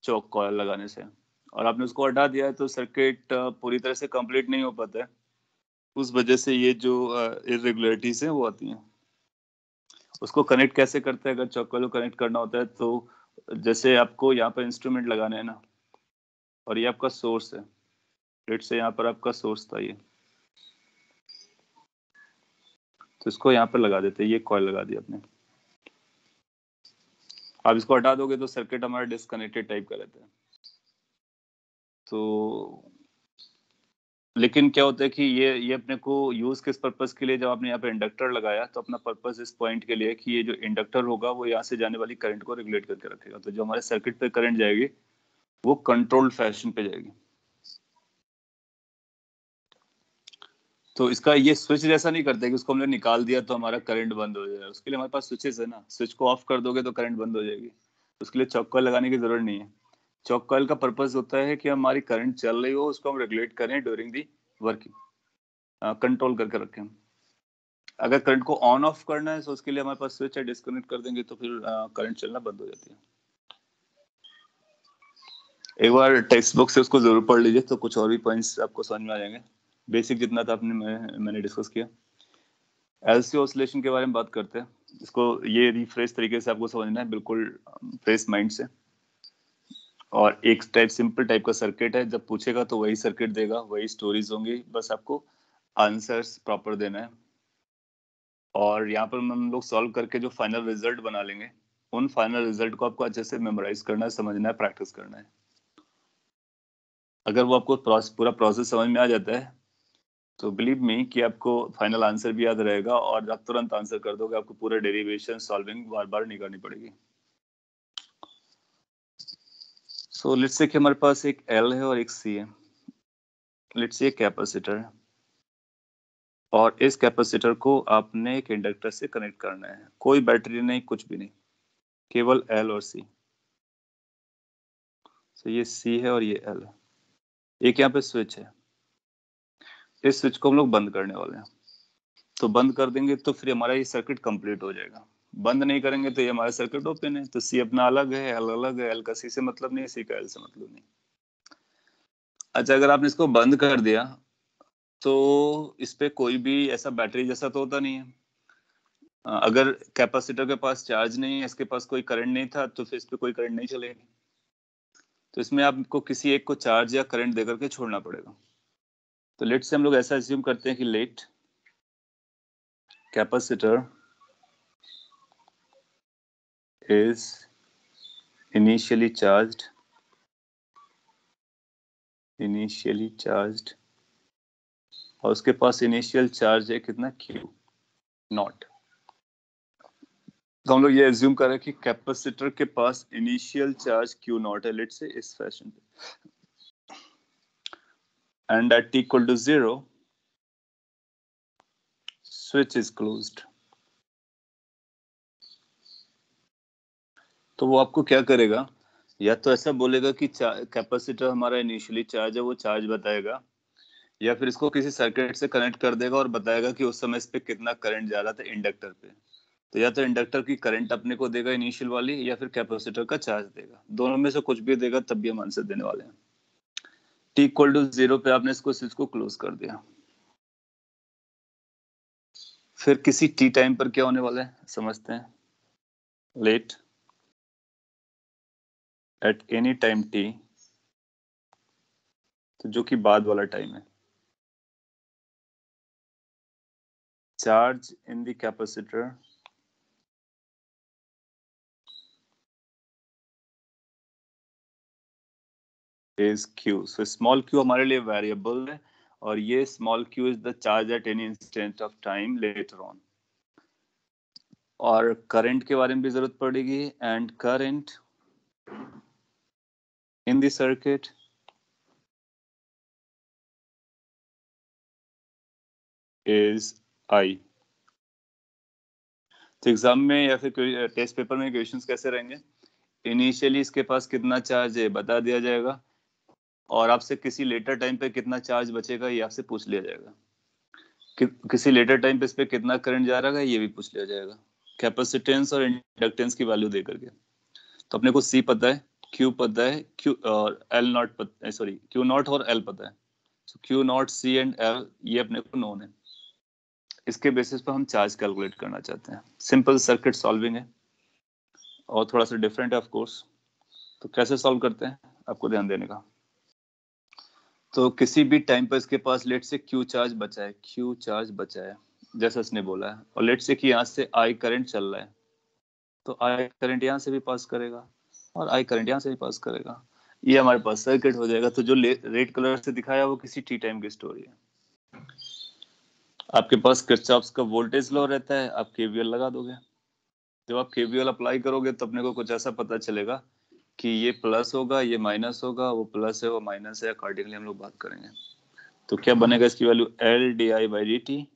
चौक कॉयल लगाने से, और आपने उसको हटा दिया है तो सर्किट पूरी तरह से कंप्लीट नहीं हो पाता है। उस वजह से ये जो इरेगुलरिटीज हैं वो आती हैं। उसको कनेक्ट कैसे करते हैं, अगर चौक कॉयल को कनेक्ट करना होता है तो जैसे आपको यहाँ पर इंस्ट्रूमेंट लगाना है ना, और ये आपका सोर्स है, लेट से यहाँ पर आपका सोर्स था ये, तो इसको यहाँ पर लगा देते हैं, ये कॉयल लगा दिया आपने। आप इसको हटा दोगे तो सर्किट हमारा डिस्कनेक्टेड टाइप का रहता है। तो लेकिन क्या होता है कि ये अपने को यूज किस पर्पस के लिए, जब आपने यहाँ पे इंडक्टर लगाया तो अपना पर्पस इस पॉइंट के लिए कि ये जो इंडक्टर होगा वो यहाँ से जाने वाली करंट को रेगुलेट करके रखेगा। तो जो हमारे सर्किट पे करंट जाएगी वो कंट्रोल्ड फैशन पे जाएगी। तो इसका ये स्विच जैसा नहीं करते कि उसको हमने निकाल दिया तो हमारा करंट बंद हो जाएगा। उसके लिए हमारे पास स्विचेस है ना, स्विच को ऑफ कर दोगे तो करंट बंद हो जाएगी। उसके लिए चौक कॉइल लगाने की जरूरत नहीं है। चौक कॉइल का पर्पस होता है कि हमारी करंट चल रही हो उसको हम रेगुलेट करें ड्यूरिंग दी वर्किंग, कंट्रोल करके रखें। अगर करंट को ऑन ऑफ करना है तो उसके लिए हमारे पास स्विच है, डिस्कनेक्ट कर देंगे तो फिर करंट चलना बंद हो जाती है। एक बार टेक्स्ट बुक से उसको जरूर पढ़ लीजिए तो कुछ और भी पॉइंट्स आपको समझ में आ जाएंगे। बेसिक जितना था मैंने डिस्कस किया। एलसी ऑसिलेशन के बारे में बात करते हैं। इसको ये रिफ्रेश तरीके से आपको समझना है, बिल्कुल फ्रेश माइंड से। और एक टाइप सिंपल टाइप का सर्किट है, जब पूछेगा तो वही सर्किट देगा, वही स्टोरीज होंगी, बस आपको आंसर्स प्रॉपर देना है। और यहाँ पर हम लोग सॉल्व करके जो फाइनल रिजल्ट बना लेंगे, उन फाइनल रिजल्ट को आपको अच्छे से मेमोराइज करना है, समझना है, प्रैक्टिस करना है। अगर वो आपको पूरा प्रोसेस समझ में आ जाता है तो बिलीव मी कि आपको फाइनल आंसर भी याद रहेगा और आप तुरंत आंसर कर दोगे, आपको पूरा डेरिवेशन सॉल्विंग बार बार नहीं करनी पड़ेगी। सो लेट्स से कि हमारे पास एक L है और एक C है। लेट्स से कैपेसिटर है और इस कैपेसिटर को आपने एक इंडक्टर से कनेक्ट करना है। कोई बैटरी नहीं, कुछ भी नहीं, केवल L और C। सो ये C है और ये L है। एक यहाँ पे स्विच है, इस स्विच को हम लोग बंद करने वाले हैं। तो बंद कर देंगे तो फिर हमारा ये सर्किट कंप्लीट हो जाएगा। बंद नहीं करेंगे तो ये हमारा सर्किट ओपन है। तो C अपना अलग है, L अलग है, L का C से मतलब नहीं, C का L से मतलब नहीं। अच्छा, अगर आपने इसको बंद कर दिया तो इस पे कोई भी ऐसा बैटरी जैसा तो होता नहीं है। अगर कैपेसिटर के पास चार्ज नहीं है, इसके पास कोई करंट नहीं था, तो फिर इस पे कोई करंट नहीं चलेगी। तो इसमें आपको किसी एक को चार्ज या करंट देकर के छोड़ना पड़ेगा। तो लेट से हम लोग ऐसा अज्यूम करते हैं कि let capacitor is initially charged और उसके पास इनिशियल चार्ज है कितना, Q नॉट। तो हम लोग ये एज्यूम कर रहे हैं कि कैपेसिटर के पास इनिशियल चार्ज Q नॉट है, लेट से इस फैशन पे, and at t equal to 0 switch is closed. तो वो आपको क्या करेगा, या तो ऐसा बोलेगा कि कैपेसिटर हमारा इनिशियली चार्ज है, वो चार्ज बताएगा, या फिर इसको किसी सर्किट से कनेक्ट कर देगा और बताएगा कि उस समय इस पे कितना करंट जा रहा था इंडक्टर पे। तो या तो इंडक्टर की करंट अपने को देगा इनिशियल वाली, या फिर कैपेसिटर का चार्ज देगा। दोनों में से कुछ भी देगा, तब भी हम आंसर देने वाले हैं। t इक्वल टू 0 पे आपने इसको स्विच को क्लोज कर दिया। फिर किसी t टाइम पर क्या होने वाला है समझते हैं। Let at any time t, तो जो कि बाद वाला टाइम है, charge in the capacitor is Q। So small q हमारे लिए वेरिएबल है और ये small q is the charge at any instant of time later on. और करंट के बारे में भी जरूरत पड़ेगी, and current in the circuit is I। तो एग्जाम में या फिर टेस्ट पेपर में क्वेश्चंस कैसे रहेंगे, इनिशियली इसके पास कितना चार्ज है बता दिया जाएगा, और आपसे किसी लेटर टाइम पे कितना चार्ज बचेगा ये आपसे पूछ लिया जाएगा। किसी लेटर टाइम पे इस पे कितना करंट जा रहा है ये भी पूछ लिया जाएगा, कैपेसिटेंस और इंडक्टेंस की वैल्यू दे करके। तो अपने को C पता है, Q पता है, Q और L नॉट पता है, सॉरी Q नॉट और L पता है। तो Q not, C and L ये अपने को नोन है। इसके बेसिस पर हम चार्ज कैलकुलेट करना चाहते हैं। सिंपल सर्किट सॉल्विंग है और थोड़ा सा डिफरेंट है ऑफ कोर्स। तो कैसे सॉल्व करते हैं आपको ध्यान देने का। तो किसी भी टाइम पर इसके पास लेट से Q चार्ज बचा है, Q चार्ज बचा है जैसा इसने बोला है, और लेट से कि यहाँ से I करंट चल रहा है, तो I करंट यहाँ से भी पास करेगा और I करंट यहाँ से भी पास करेगा। ये हमारे पास सर्किट हो जाएगा। तो जो रेड कलर से दिखाया वो किसी टी टाइम की स्टोरी है। आपके पास किरचॉफ्स का वोल्टेज लॉ रहता है, आप केवीएल लगा दोगे। जब आप केवीएल अप्लाई करोगे तो अपने को कुछ ऐसा पता चलेगा कि ये प्लस होगा, ये माइनस होगा, वो प्लस है वो माइनस है, अकॉर्डिंगली हम लोग बात करेंगे। तो क्या बनेगा इसकी value, L D I by D T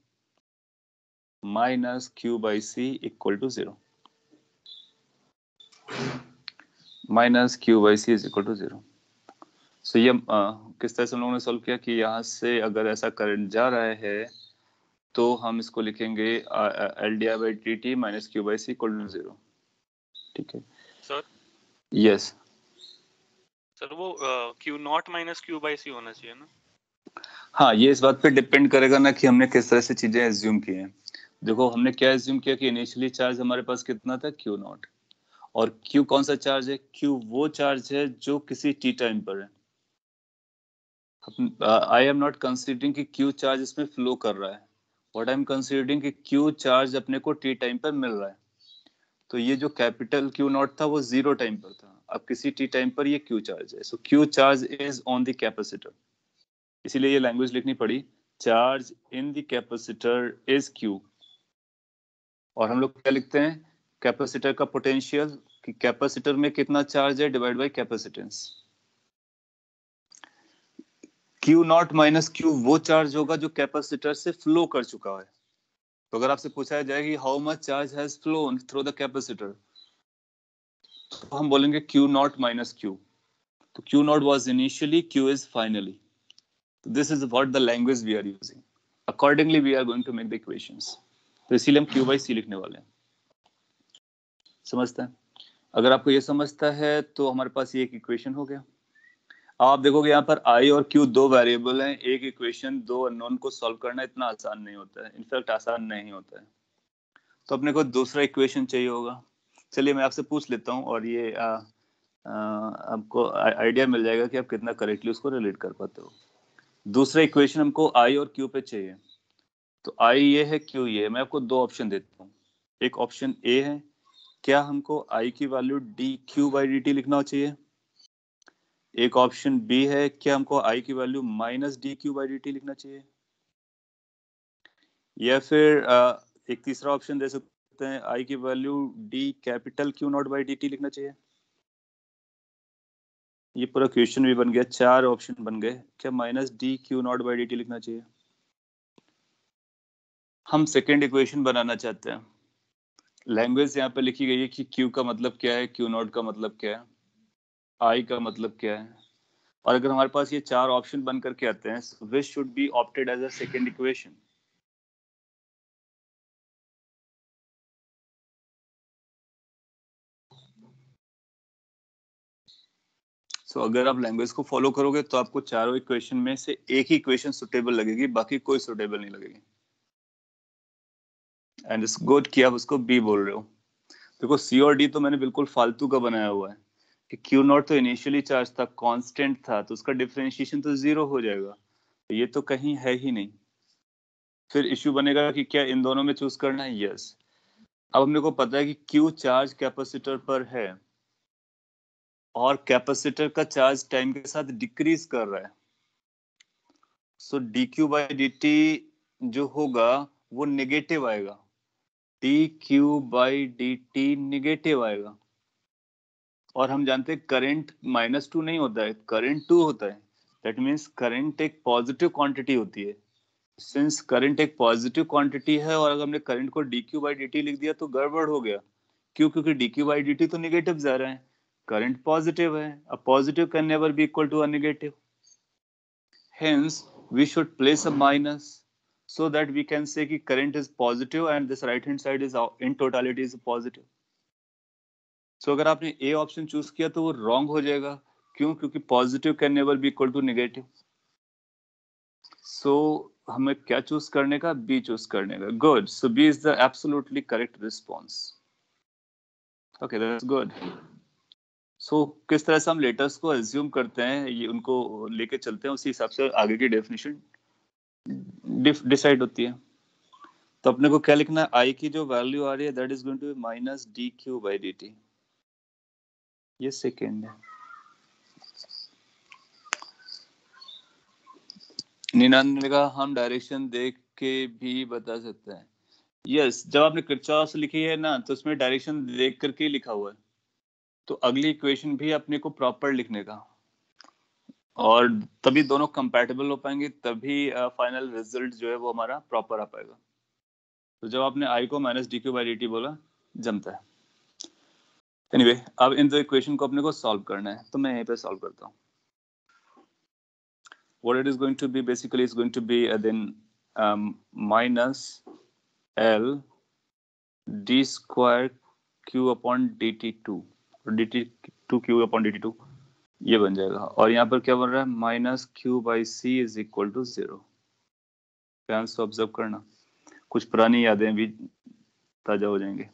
minus Q by C equal to 0, minus Q by C is equal to 0। So ये किस तरह से हम लोगों ने सॉल्व किया कि यहाँ से अगर ऐसा करंट जा रहा है तो हम इसको लिखेंगे L D I by D T minus Q by C equal to 0। ठीक है सर। यस सर वो Q not minus Q by C होना चाहिए ना। हाँ, ये इस बात पे डिपेंड करेगा ना कि हमने किस तरह से चीजें एज्यूम की हैं। देखो हमने क्या एज्यूम किया कि इनिशियली चार्ज हमारे पास कितना था, Q नॉट। और Q कौन सा चार्ज है, Q वो चार्ज है जो किसी t टाइम पर है। आई एम नॉट कंसीडरिंग कि Q चार्ज इसमें फ्लो कर रहा है, व्हाट आई एम कंसीडरिंग कि क्यू चार्ज अपने को टी टाइम पर मिल रहा है, तो ये जो कैपिटल क्यू नॉट था वो 0 टाइम पर था, अब किसी टी टाइम पर ये क्यू चार्ज है, so Q charge is on the capacitor, इसीलिए ये लैंग्वेज लिखनी पड़ी, charge in the capacitor is Q. और हम लोग क्या लिखते हैं, कैपेसिटर का पोटेंशियल, कि कैपेसिटर में कितना चार्ज है divide by capacitance. Q not minus Q वो चार्ज होगा जो कैपेसिटर से फ्लो कर चुका है। तो अगर आपसे पूछा जाए कि how much charge has flown through the capacitor, तो हम बोलेंगे क्यू नॉट माइनस क्यू। तो q naught was initially, q is finally. This is what the language we are using, accordingly we are going to make the equations. तो इसीलिए हम Q by सी लिखने वाले हैं। समझते हैं? अगर आपको ये समझता है तो हमारे पास ये एक इक्वेशन हो गया। आप देखोगे यहाँ पर आई और क्यू दो वेरिएबल हैं, एक इक्वेशन दो अननोन को सॉल्व करना इतना आसान नहीं होता है, इनफैक्ट आसान नहीं होता है। तो अपने को दूसरा इक्वेशन चाहिए होगा। चलिए मैं आपसे पूछ लेता हूँ, और ये आपको आइडिया मिल जाएगा कि आप कितना करेक्टली उसको रिलेट कर पाते हो। दूसरा इक्वेशन हमको आई और क्यू पे चाहिए। तो आई ये है, क्यू ये है। मैं आपको दो ऑप्शन देता हूँ। एक ऑप्शन ए है, क्या हमको आई की value D Q by D T लिखना चाहिए। एक ऑप्शन बी है, क्या हमको आई की value minus d Q by D T लिखना चाहिए। या फिर एक तीसरा ऑप्शन दे सकते हैं, आई की value D capital Q not by D T लिखना चाहिए। ये पूरा क्वेश्चन भी बन गया, चार ऑप्शन बन गए। क्या minus d Q not by D T लिखना चाहिए। हम सेकेंड इक्वेशन बनाना चाहते हैं। लैंग्वेज यहाँ पे लिखी गई है कि क्यू का मतलब क्या है, क्यू नॉट का मतलब क्या है, आई का मतलब क्या है। और अगर हमारे पास ये चार ऑप्शन बन करके आते हैं, which should be opted as a second equation. So अगर आप लैंग्वेज को फॉलो करोगे तो आपको चारों इक्वेशन में से एक ही इक्वेशन सुटेबल लगेगी, बाकी कोई सुटेबल नहीं लगेगी। एंड इट्स गुड कि आप उसको बी बोल रहे हो। देखो सी और डी तो मैंने बिल्कुल फालतू का बनाया हुआ है कि क्यू नॉट तो इनिशियली चार्ज था, कांस्टेंट था, तो उसका डिफरेंशिएशन तो 0 हो जाएगा, तो ये तो कहीं है ही नहीं। फिर इश्यू बनेगा कि क्या इन दोनों में चूज करना है। यस, अब हमने को पता है कि क्यू चार्ज कैपेसिटर पर है और कैपेसिटर का चार्ज टाइम के साथ डिक्रीज कर रहा है। So D Q by D T जो होगा वो नेगेटिव आएगा, D Q by D T negative आएगा। और हम जानते हैं करंट -2 नहीं होता है, करंट 2 होता है। दैट मीन्स करंट एक पॉजिटिव क्वांटिटी होती है। सिंस करंट एक पॉजिटिव क्वांटिटी है और अगर हमने करंट को d Q by D t लिख दिया तो गड़बड़ हो गया। क्यों? क्योंकि d Q by D t तो निगेटिव जा रहा है, करंट पॉजिटिव है, अब positive can never be equal to a negative. Hence, we should place a minus so that we can say कि current is positive and this right hand side is in totality is positive. So अगर आपने A option choose किया तो वो wrong हो जाएगा। क्यों? क्योंकि positive can never be equal to negative. So हमें क्या चूज करने का? B चूज करने का। Good, so B is the absolutely correct response. Okay, that's good. So किस तरह से हम लेटर्स को एज्यूम करते हैं, ये उनको लेके चलते हैं, उसी हिसाब से आगे की डेफिनेशन डिसाइड होती है। तो अपने को क्या लिखना है? आई की जो वैल्यू आ रही है that is going to be minus d Q by D t. ये सेकेंड है। निन्यानवे का हम डायरेक्शन देख के भी बता सकते हैं। यस, जब आपने किरचॉफ लिखी है ना तो उसमें डायरेक्शन देख करके ही लिखा हुआ है, तो अगली इक्वेशन भी अपने को प्रॉपर लिखने का, और तभी दोनों कंपैटिबल हो पाएंगे, तभी फाइनल रिजल्ट जो है वो हमारा प्रॉपर आ पाएगा। तो जब आपने आई को minus d Q by D T बोला, जमता है। एनीवे, अब इन दो इक्वेशन को अपने को सॉल्व करना है, तो मैं यहीं पे सॉल्व करता हूँ। What it is going to be basically is going to be then minus L d square q upon dt2 और dt2 q upon dt2 ये बन जाएगा। और यहाँ पर क्या बन रहा है? Minus q by C is equal to 0। ध्यान से ऑब्जर्व करना, कुछ पुरानी यादें भी ताजा हो जाएंगे।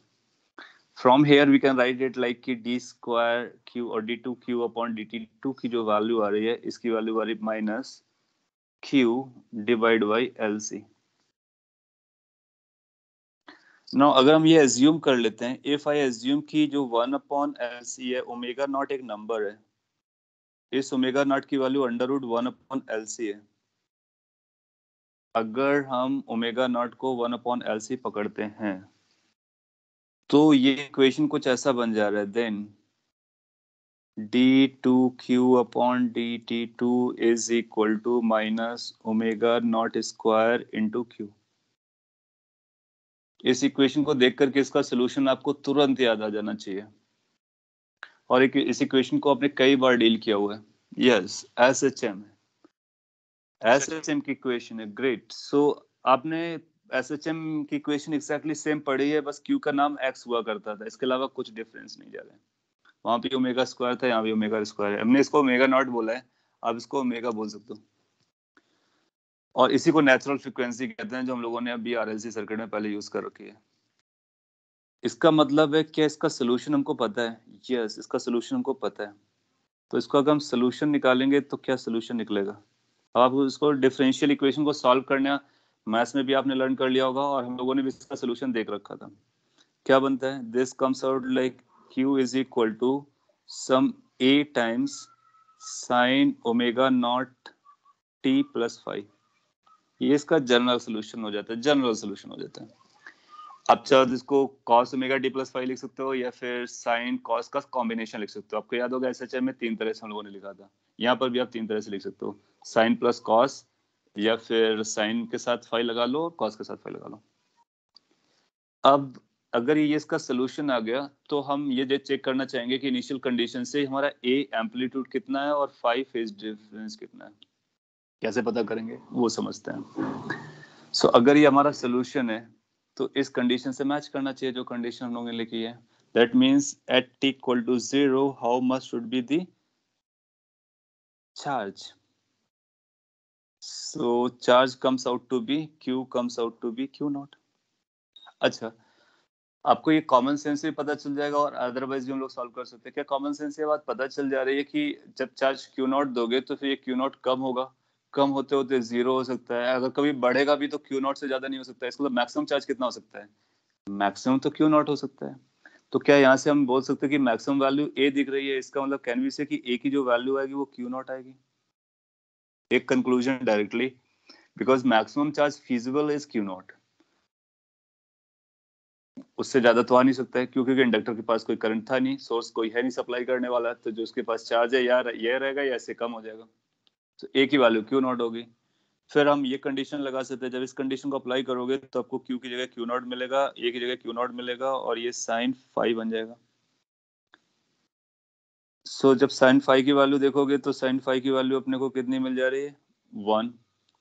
From here we can write it like कि डी स्क्वायर क्यू और d two q upon d t two की जो वैल्यू आ रही है, इसकी वैल्यू आ रही है minus Q divide by L C. Now अगर हम ये एज्यूम कर लेते हैं, इफ आई एज्यूम कि जो 1/LC है, ओमेगा नॉट एक नंबर है, इस ओमेगा नॉट की वैल्यू अंडर रूट 1/LC है। अगर हम ओमेगा नॉट को 1/LC पकड़ते हैं तो ये इक्वेशन कुछ ऐसा बन जा रहा है, then d2q/dt2 is equal to minus omega naught square into q. इस इक्वेशन को देख करके इसका सोल्यूशन आपको तुरंत याद आ जाना चाहिए, और इस इक्वेशन को आपने कई बार डील किया हुआ है। यस, SHM है, SHM की इक्वेशन है। ग्रेट। सो आपने SHM की इक्वेशन एग्जैक्टली सेम पढ़ी है, बस Q का नाम X हुआ करता था, इसके अलावा कुछ डिफरेंस नहीं जा रहा है। वहां पे ओमेगा स्क्वायर था, यहाँ भी ओमेगा स्क्वायर है। हमने इसको ओमेगा नॉट बोला है, आप इसको ओमेगा बोल सकते हो, और इसी को नेचुरल फ्रीक्वेंसी कहते हैं, जो हम लोगों ने अभी RLC सर्किट में पहले यूज कर रखी है। इसका मतलब है कि इसका सोल्यूशन हमको पता है। यस, इसका सोल्यूशन हमको पता है। तो इसको अगर हम सोल्यूशन निकालेंगे तो क्या सोल्यूशन निकलेगा? अब आप इसको डिफरेंशियल इक्वेशन को सॉल्व करना मैथ्स में भी आपने लर्न कर लिया होगा, और हम लोगों ने भी इसका सोल्यूशन देख रखा था। क्या बनता है? This comes out like Q is equal to some A times sine omega naught T plus 5। ये इसका जनरल सोल्यूशन हो जाता है, जनरल सोल्यूशन हो जाता है। आप चाहे इसको cos ओमेगा t प्लस 5 लिख सकते हो, या फिर sin cos का कॉम्बिनेशन लिख सकते हो। आपको याद होगा SHM में 3 तरह से हम लोगों ने लिखा था, यहाँ पर भी आप 3 तरह से लिख सकते हो, sin प्लस cos, या फिर sin के साथ 5 लगा लो और cos के साथ 5 लगा लो। अब अगर ये इसका सोल्यूशन आ गया तो हम ये चेक करना चाहेंगे कि इनिशियल कंडीशन से हमारा A एम्पलीट्यूड कितना है और 5 फेज डिफरेंस कितना है। कैसे पता करेंगे वो समझते हैं। सो अगर ये हमारा सोल्यूशन है तो इस कंडीशन से मैच करना चाहिए, जो कंडीशन हम लोगों ने लिखी है। That means at t equal to 0 how much should be the charge? So charge comes out to be q comes out to be q naught. अच्छा, आपको ये कॉमन सेंस से पता चल जाएगा, और अदरवाइज भी हम लोग सॉल्व कर सकते हैं। क्या कॉमन सेंस से बात पता चल जा रही है कि जब चार्ज q नॉट दोगे तो फिर ये q नॉट कम होगा, कम होते होते 0 हो सकता है, अगर कभी बढ़ेगा भी तो q नॉट से ज्यादा नहीं हो सकता है। इसका मतलब मैक्सिमम चार्ज कितना हो सकता है? मैक्सिमम तो q नॉट हो सकता है। तो क्या यहाँ से हम बोल सकते हैं कि मैक्सिमम वैल्यू a दिख रही है, इसका मतलब कैन वी से कि a की जो वैल्यू आएगी वो q नॉट आएगी? एक conclusion directly, because maximum charge feasible is q not, उससे ज्यादा तो आ नहीं सकता है, क्योंकि इंडक्टर के पास कोई करंट था नहीं, सोर्स कोई है नहीं सप्लाई करने वाला, तो जो उसके पास चार्ज है यार ये रहेगा या इससे कम हो जाएगा। तो a की वैल्यू q नॉट होगी। फिर हम ये कंडीशन लगा सकते हैं, जब इस कंडीशन को अप्लाई करोगे तो आपको q की जगह q नॉट मिलेगा, a की जगह q नॉट मिलेगा, और ये साइन 5 बन जाएगा। सो जब साइन 5 की वैल्यू देखोगे तो साइन 5 की वैल्यू अपने को कितनी मिल जा रही है? 1।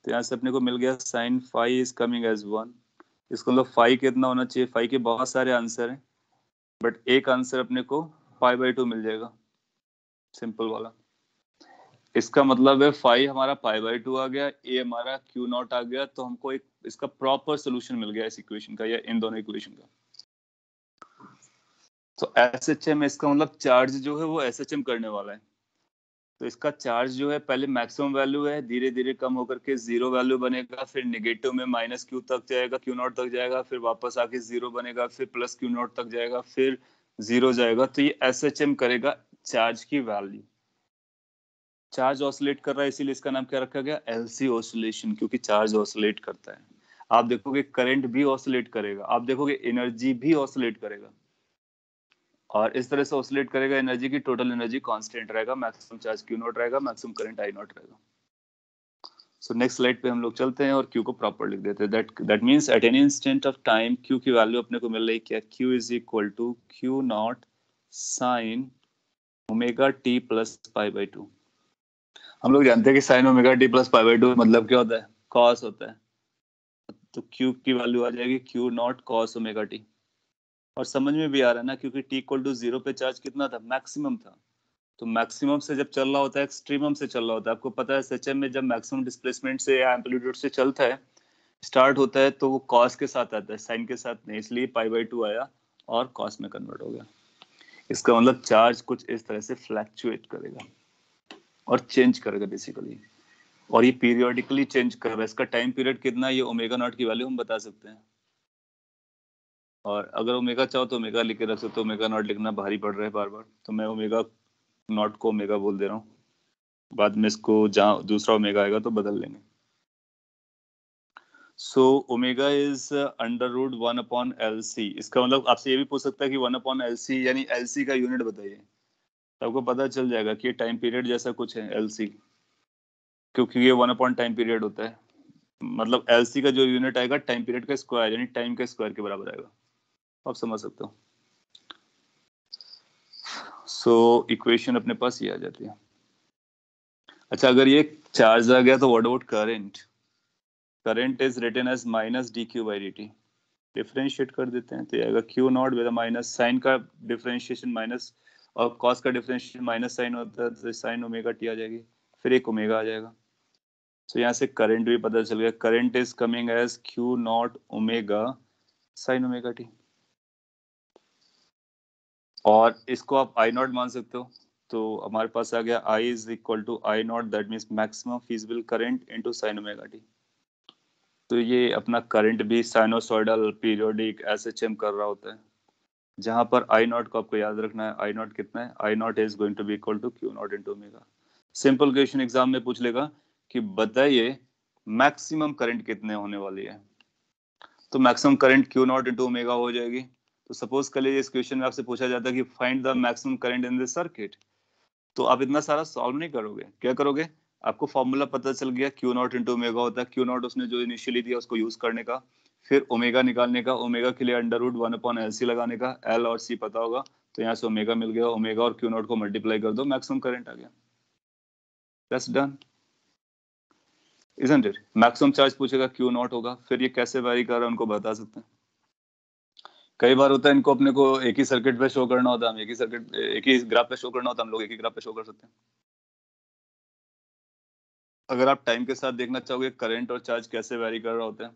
तो यहाँ से अपने को मिल गया साइन 5 इज कमिंग एज 1। इसको मतलब 5 कितना होना चाहिए? 5 के बहुत सारे आंसर हैं, बट एक आंसर अपने को π/2 मिल जाएगा, सिंपल वाला। इसका मतलब है 5 हमारा π/2 आ गया, a हमारा q नॉट आ गया, तो हमको एक इसका प्रॉपर सोल्यूशन मिल गया इस इक्वेशन का, या इन दोनों इक्वेशन का। तो SHM में इसका मतलब चार्ज जो है वो SHM करने वाला है। तो इसका चार्ज जो है पहले मैक्सिमम वैल्यू है, धीरे धीरे कम होकर के 0 वैल्यू बनेगा, फिर नेगेटिव में माइनस q तक जाएगा, q नॉट तक जाएगा, फिर वापस आके 0 बनेगा, फिर प्लस q नॉट तक जाएगा, फिर 0 जाएगा। तो ये SHM करेगा चार्ज की वैल्यू। चार्ज ऑसिलेट कर रहा है, इसीलिए इसका नाम क्या रखा गया? LC ऑसिलेशन, क्योंकि चार्ज ऑसिलेट करता है। आप देखोगे करंट भी ऑसिलेट करेगा, आप देखोगे एनर्जी भी ऑसिलेट करेगा, और इस तरह से ऑसिलेट करेगा एनर्जी की टोटल एनर्जी कांस्टेंट रहेगा, मैक्सिमम चार्ज q नॉट रहेगा, मैक्सिमम करंट I नॉट रहेगा। सो नेक्स्ट स्लाइड पे हम लोग चलते हैं और q को प्रॉपर लिख देते हैं। That means at any instant of time q की वैल्यू अपने को मिल रही है क्या? q is equal to q not sine omega t plus π/2। हम लोग जानते हैं कि साइन ओमेगा t प्लस π/2 मतलब क्या होता है? cos होता है। तो q की वैल्यू आ जाएगी q not cos omega t। और समझ में भी आ रहा है ना, क्योंकि t इक्वल टू 0 पे चार्ज कितना था? मैक्सिमम था। तो मैक्सिमम से जब चल रहा होता है एक्सट्रीमम से चल रहा होता है। आपको पता है SHM में जब मैक्सिमम डिस्प्लेसमेंट से या एम्पलीट्यूड से चलता है, स्टार्ट होता है, तो वो कॉस के साथ आता है, साइन के साथ नहीं, इसलिए π/2 आया और कॉस में कन्वर्ट हो गया। इसका मतलब चार्ज कुछ इस तरह से फ्लैक्चुएट करेगा और चेंज करेगा बेसिकली, और ये पीरियोडिकली चेंज कर रहा है। इसका टाइम पीरियड कितना है, ये ओमेगा नॉट की वैल्यू हम बता सकते हैं। और अगर ओमेगा चाहो तो ओमेगा लिख के रख सकते हो, ओमेगा नॉट लिखना भारी पड़ रहा है बार बार, तो मैं ओमेगा नॉट को ओमेगा बोल दे रहा हूँ। बाद में इसको जहाँ दूसरा ओमेगा आएगा तो बदल लेंगे। So omega is under root 1/LC। इसका मतलब आपसे ये भी पूछ सकता है कि 1/LC यानी LC का यूनिट बताइए, तो आपको पता चल जाएगा कि ये टाइम पीरियड जैसा कुछ है LC, क्योंकि ये 1 टाइम पीरियड होता है। मतलब LC का जो यूनिट आएगा टाइम पीरियड का स्क्वायर यानी टाइम के स्क्वायर के बराबर आएगा, आप समझ सकते हो। सो इक्वेशन अपने पास ये आ जाती है। अच्छा, अगर ये चार्ज आ गया तो what about current? Current is written as minus dq/dt। Differentiate कर देते हैं तो ये आएगा q naught with minus sine का डिफरेंशिएशन माइनस और कॉस का डिफरेंशिएशन माइनस साइन होता है तो साइन ओमेगा टी आ जाएगी, फिर एक ओमेगा आ जाएगा। तो यहाँ से करंट भी पता चल गया, current is coming as q naught omega sine omega t. और इसको आप आई नॉट मान सकते हो, तो हमारे पास आ गया I is equal to I not, that means maximum feasible current into sine omega t. तो ये अपना करंट भी साइनोसॉइडल पीरियोडिक एसएचएम कर रहा होता है, जहां पर आई नॉट को आपको याद रखना है। आई नॉट कितना है? I not is going to be equal to Q not into omega. Simple question exam में पूछ लेगा कि बताइए मैक्सिमम करंट कितने होने वाली है, तो maximum current Q not into omega हो जाएगी। तो सपोज कर लीजिए इस क्वेश्चन में आपसे पूछा जाता है कि find the maximum current in this circuit, तो आप इतना सारा सॉल्व नहीं करोगे। क्या करोगे? आपको फॉर्मूला पता चल गया, क्यू नॉट इंटू ओमेगा होता है, क्यू नॉट उसने जो इनिशियली दिया उसको यूज करने का, फिर ओमेगा निकालने का, ओमेगा के लिए अंडर रूट 1/LC लगाने का, एल और सी पता होगा तो यहाँ से ओमेगा मिल गया, ओमेगा और क्यू नॉट को मल्टीप्लाई कर दो, मैक्सिमम करंट आ गया। That's done, isn't it? Maximum charge पूछेगा, क्यू नॉट होगा, फिर ये कैसे वेरी कर रहा है उनको बता सकते हैं। कई बार होता है इनको अपने को एक ही सर्किट पे शो करना होता है, हम एक ही ग्राफ पे शो करना होता है, हम लोग एक ही ग्राफ पे शो कर सकते हैं। अगर आप टाइम के साथ देखना चाहोगे करंट और चार्ज कैसे वेरी कर रहा होता है,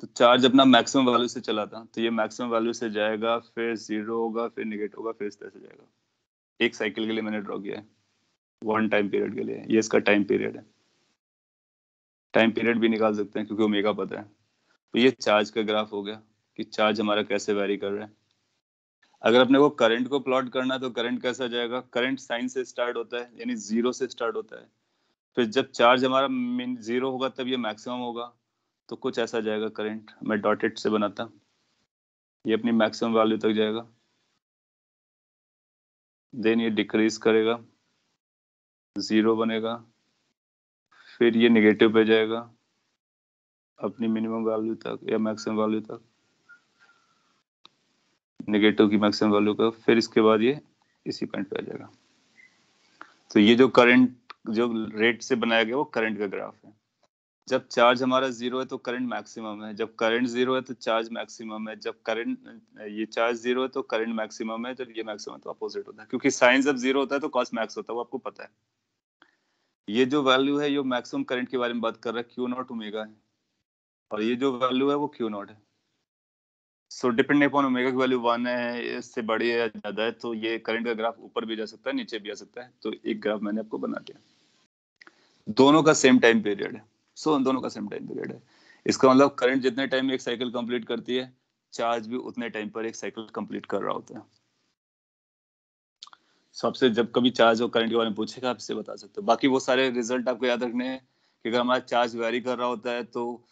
तो चार्ज अपना मैक्सिमम वैल्यू से चला था तो ये मैक्सिमम वैल्यू से जाएगा, फिर जीरो होगा, फिर निगेटिव होगा, फिर इस तरह से जाएगा। एक साइकिल के लिए मैंने ड्रॉ किया है, वन टाइम पीरियड के लिए। ये इसका टाइम पीरियड है, टाइम पीरियड भी निकाल सकते हैं क्योंकि ओमेगा पता है। तो ये चार्ज का ग्राफ हो गया कि चार्ज हमारा कैसे वेरी कर रहा है। अगर अपने को करंट को प्लॉट करना है तो करंट कैसा जाएगा? करंट साइन से स्टार्ट होता है यानी जीरो से स्टार्ट होता है, फिर जब चार्ज हमारा जीरो होगा तब ये मैक्सिमम होगा, तो कुछ ऐसा जाएगा करंट। मैं डॉटेड से बनाता, ये अपनी मैक्सिमम वैल्यू तक जाएगा, देन ये डिक्रीज करेगा, जीरो बनेगा, फिर ये निगेटिव पे जाएगा अपनी मिनिमम वैल्यू तक या मैक्सिमम वैल्यू तक, निगेटिव की मैक्सिमम वैल्यू का, फिर इसके बाद ये इसी पॉइंट पे आ जाएगा। तो ये जो करंट जो रेट से बनाया गया वो करंट का ग्राफ है। जब चार्ज हमारा जीरो है तो करंट मैक्सिमम है, जब करंट जीरो है तो चार्ज मैक्सिमम है, जब करंट ये चार्ज जीरो है तो करंट मैक्सिमम है, जब ये मैक्सिमम है तो अपोजिट होता है, क्योंकि साइन जब जीरो होता है तो कॉस मैक्स होता है, वो आपको पता है। ये जो वैल्यू है ये मैक्सिमम करंट के बारे में बात कर रहा है, क्यू नॉट ओमेगा है, और ये जो वैल्यू है वो क्यू नॉट है। सो डिपेंडिंग अपॉन ओमेगा की वैल्यू 1 है, इससे बड़ी है या ज्यादा है, तो ये करंट का ग्राफ ऊपर भी जा सकता है नीचे भी आ सकता है। तो एक ग्राफ मैंने आपको बना दिया, दोनों का सेम टाइम पीरियड है। सो दोनों का सेम टाइम पीरियड है, इसका मतलब करंट जितने टाइम में एक साइकिल कंप्लीट करती है, चार्ज भी उतने टाइम पर एक साइकिल कंप्लीट कर रहा होता है। सबसे जब कभी चार्ज और करंट के बारे में पूछेगा आप इससे बता सकते हो। बाकी वो सारे रिजल्ट आपको याद रखने हैं कि अगर हमारा चार्ज वेरी कर रहा होता है तो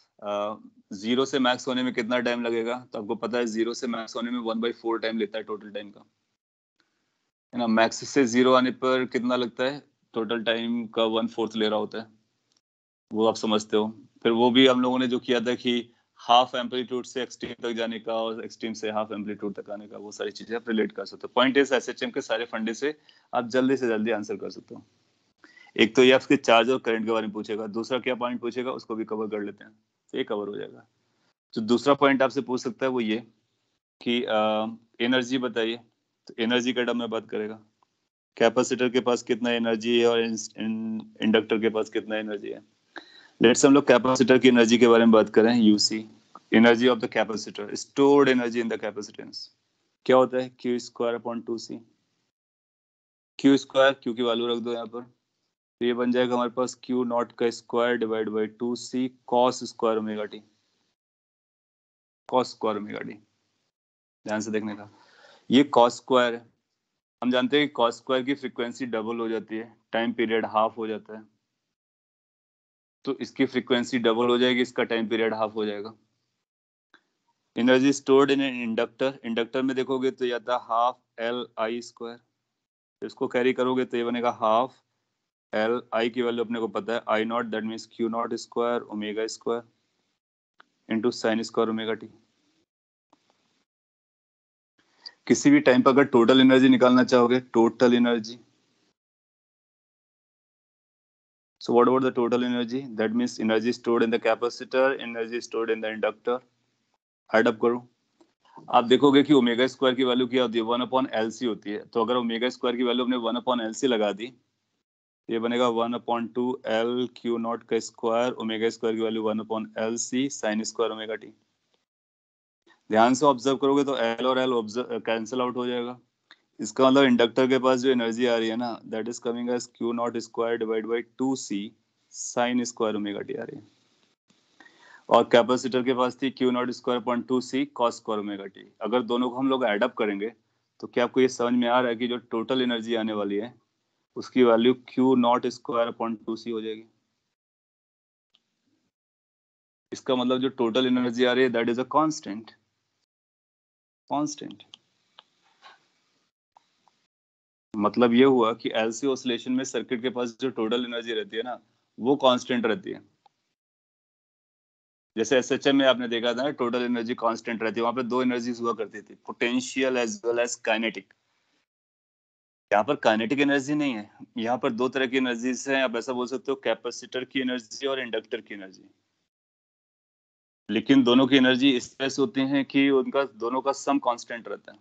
जीरो से मैक्स होने में कितना टाइम लगेगा, तो आपको पता है जीरो से मैक्स होने में 1/4 टाइम लेता है टोटल टाइम का, है ना। मैक्स से जीरो आने पर कितना लगता है, टोटल टाइम का 1/4 ले रहा होता है, वो आप समझते हो। फिर वो भी हम लोगों ने जो किया था कि हाफ एम्पलीट्यूड से एक्सट्रीम तक जाने का और एक्सट्रीम से हाफ एम्पलीट्यूड तक आने का, वो सारी चीजें आप रिलेट कर सकते हो। पॉइंट इज एसएचएम के सारे फंडे से आप जल्दी से जल्दी आंसर कर सकते हो। एक तो ये आपके चार्ज और करंट के बारे में पूछेगा, दूसरा क्या पॉइंट पूछेगा उसको भी कवर कर लेते हैं, तो ये कवर हो जाएगा। तो दूसरा पॉइंट आपसे पूछ सकता है वो ये कि एनर्जी बताइए, तो एनर्जी का टर्म में बात करेगा, कैपेसिटर के पास कितना एनर्जी है और इंडक्टर के पास कितना एनर्जी है। लेट्स हम लोग कैपेसिटर की एनर्जी के बारे में बात करें, UC, energy of the capacitor, stored energy in the capacitance, क्या होता है? Q square upon 2c। Q square, Q की वैल्यू रख दो यहाँ पर, तो ये बन जाएगा हमारे पास क्यू नॉट का square divide by 2c cos square omega T, cos square omega T. ध्यान से देखने का। ये कॉस स्क्वायर है, हम जानते हैं कि कॉस स्क्वायर की फ्रीक्वेंसी डबल हो जाती है, टाइम पीरियड हाफ हो जाता है, तो इसकी फ्रीक्वेंसी डबल हो जाएगी, इसका टाइम पीरियड हाफ हो जाएगा। Energy stored in inductor, inductor में देखोगे तो ये आता है हाफ एल आई स्क्वायर, इसको कैरी करोगे तो ये बनेगा हाफ एल आई की वैल्यू अपने को पता है I not, that means Q not square omega square into sine square omega T. किसी भी टाइम पर अगर टोटल एनर्जी निकालना चाहोगे, total energy, so what about the total energy? That means energy stored in the capacitor, energy stored in the inductor. Add up करो, आप देखोगे कि ओमेगा स्क्वायर की वैल्यू क्या होती है, 1/LC होती है। तो अगर ओमेगा स्क्वायर की वैल्यू हमने 1/LC लगा दी, ये बनेगा 1/2 L Q नॉट का स्क्वायर, ओमेगा स्क्वायर की value 1/LC sign square omega T. ध्यान से ऑब्जर्व करोगे तो L और L कैंसिल आउट हो जाएगा। इसका मतलब इंडक्टर के पास जो एनर्जी आ रही है ना, that is coming as Q nought square divide by 2C sine square omega t आ रही है, और कैपेसिटर के पास थी Q nought square upon 2C cos square omega t. अगर दोनों को हम लोग एड अप करेंगे तो क्या आपको ये समझ में आ रहा है कि जो टोटल एनर्जी आने वाली है उसकी value Q nought square upon 2C हो जाएगी। इसका मतलब जो टोटल एनर्जी आ रही है that is a constant, constant. मतलब ये हुआ कि एलसी ऑसिलेशन में सर्किट के पास जो टोटल एनर्जी रहती है ना, वो कांस्टेंट रहती है। जैसे एसएचएम में आपने देखा था ना, टोटल एनर्जी कांस्टेंट रहती है, वहां पे दो एनर्जीज हुआ करती थी, potential as well as kinetic. यहाँ पर काइनेटिक एनर्जी नहीं है, यहाँ पर दो तरह की एनर्जीज हैं, आप ऐसा बोल सकते हो, कैपेसिटर की एनर्जी और इंडक्टर की एनर्जी। लेकिन दोनों की एनर्जी इस तरह से होती है कि उनका दोनों का सम कांस्टेंट रहता है,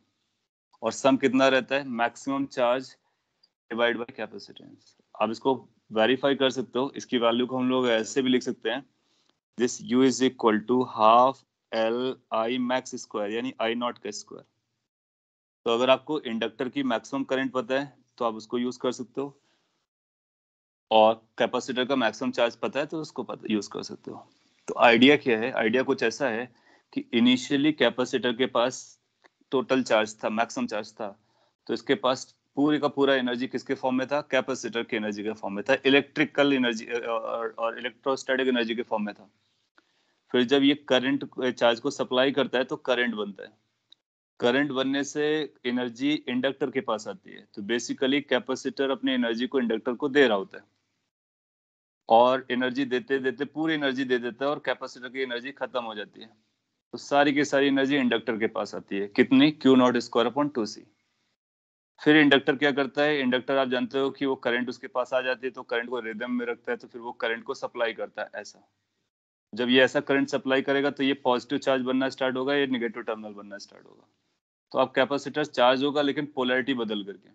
और सम कितना रहता है, maximum charge divide by capacitance. आप इसको वेरीफाई कर सकते हो, इसकी वैल्यू को हम लोग ऐसे भी लिख सकते हैं, this U is equal to half L I max square, यानी आई नॉट का स्क्वायर। तो अगर आपको इंडक्टर की मैक्सिमम करंट पता है तो आप उसको यूज कर सकते हो, और कैपेसिटर का मैक्सिमम चार्ज पता है तो उसको पता यूज कर सकते हो। तो आइडिया क्या है, आइडिया कुछ ऐसा है कि इनिशियली कैपेसिटर के पास टोटल चार्ज था, मैक्सिमम चार्ज था, तो इसके पास पूरी का पूरा एनर्जी किसके फॉर्म में था, कैपेसिटर की एनर्जी के फॉर्म में था, इलेक्ट्रिकल एनर्जी और इलेक्ट्रोस्टैटिक एनर्जी के फॉर्म में था। फिर जब ये करंट चार्ज को सप्लाई करता है तो करंट बनता है, करंट बनने से एनर्जी इंडक्टर के पास आती है। तो बेसिकली कैपेसिटर अपनी एनर्जी को इंडक्टर को दे रहा होता है, और एनर्जी देते देते पूरी एनर्जी दे देता है, और कैपेसिटर की एनर्जी खत्म हो जाती है। तो सारी की सारी एनर्जी इंडक्टर के पास आती है, कितनी, Q nought square upon 2C। फिर इंडक्टर क्या करता है, इंडक्टर आप जानते हो कि वो करंट उसके पास आ जाती है तो करंट को रिदम में रखता है, तो फिर वो करंट को सप्लाई करता है ऐसा। जब ये ऐसा करंट सप्लाई करेगा तो ये पॉजिटिव चार्ज बनना स्टार्ट होगा, ये नेगेटिव टर्मिनल बनना स्टार्ट होगा। तो अब कैपेसिटर चार्ज होगा लेकिन पोलैरिटी बदल करके,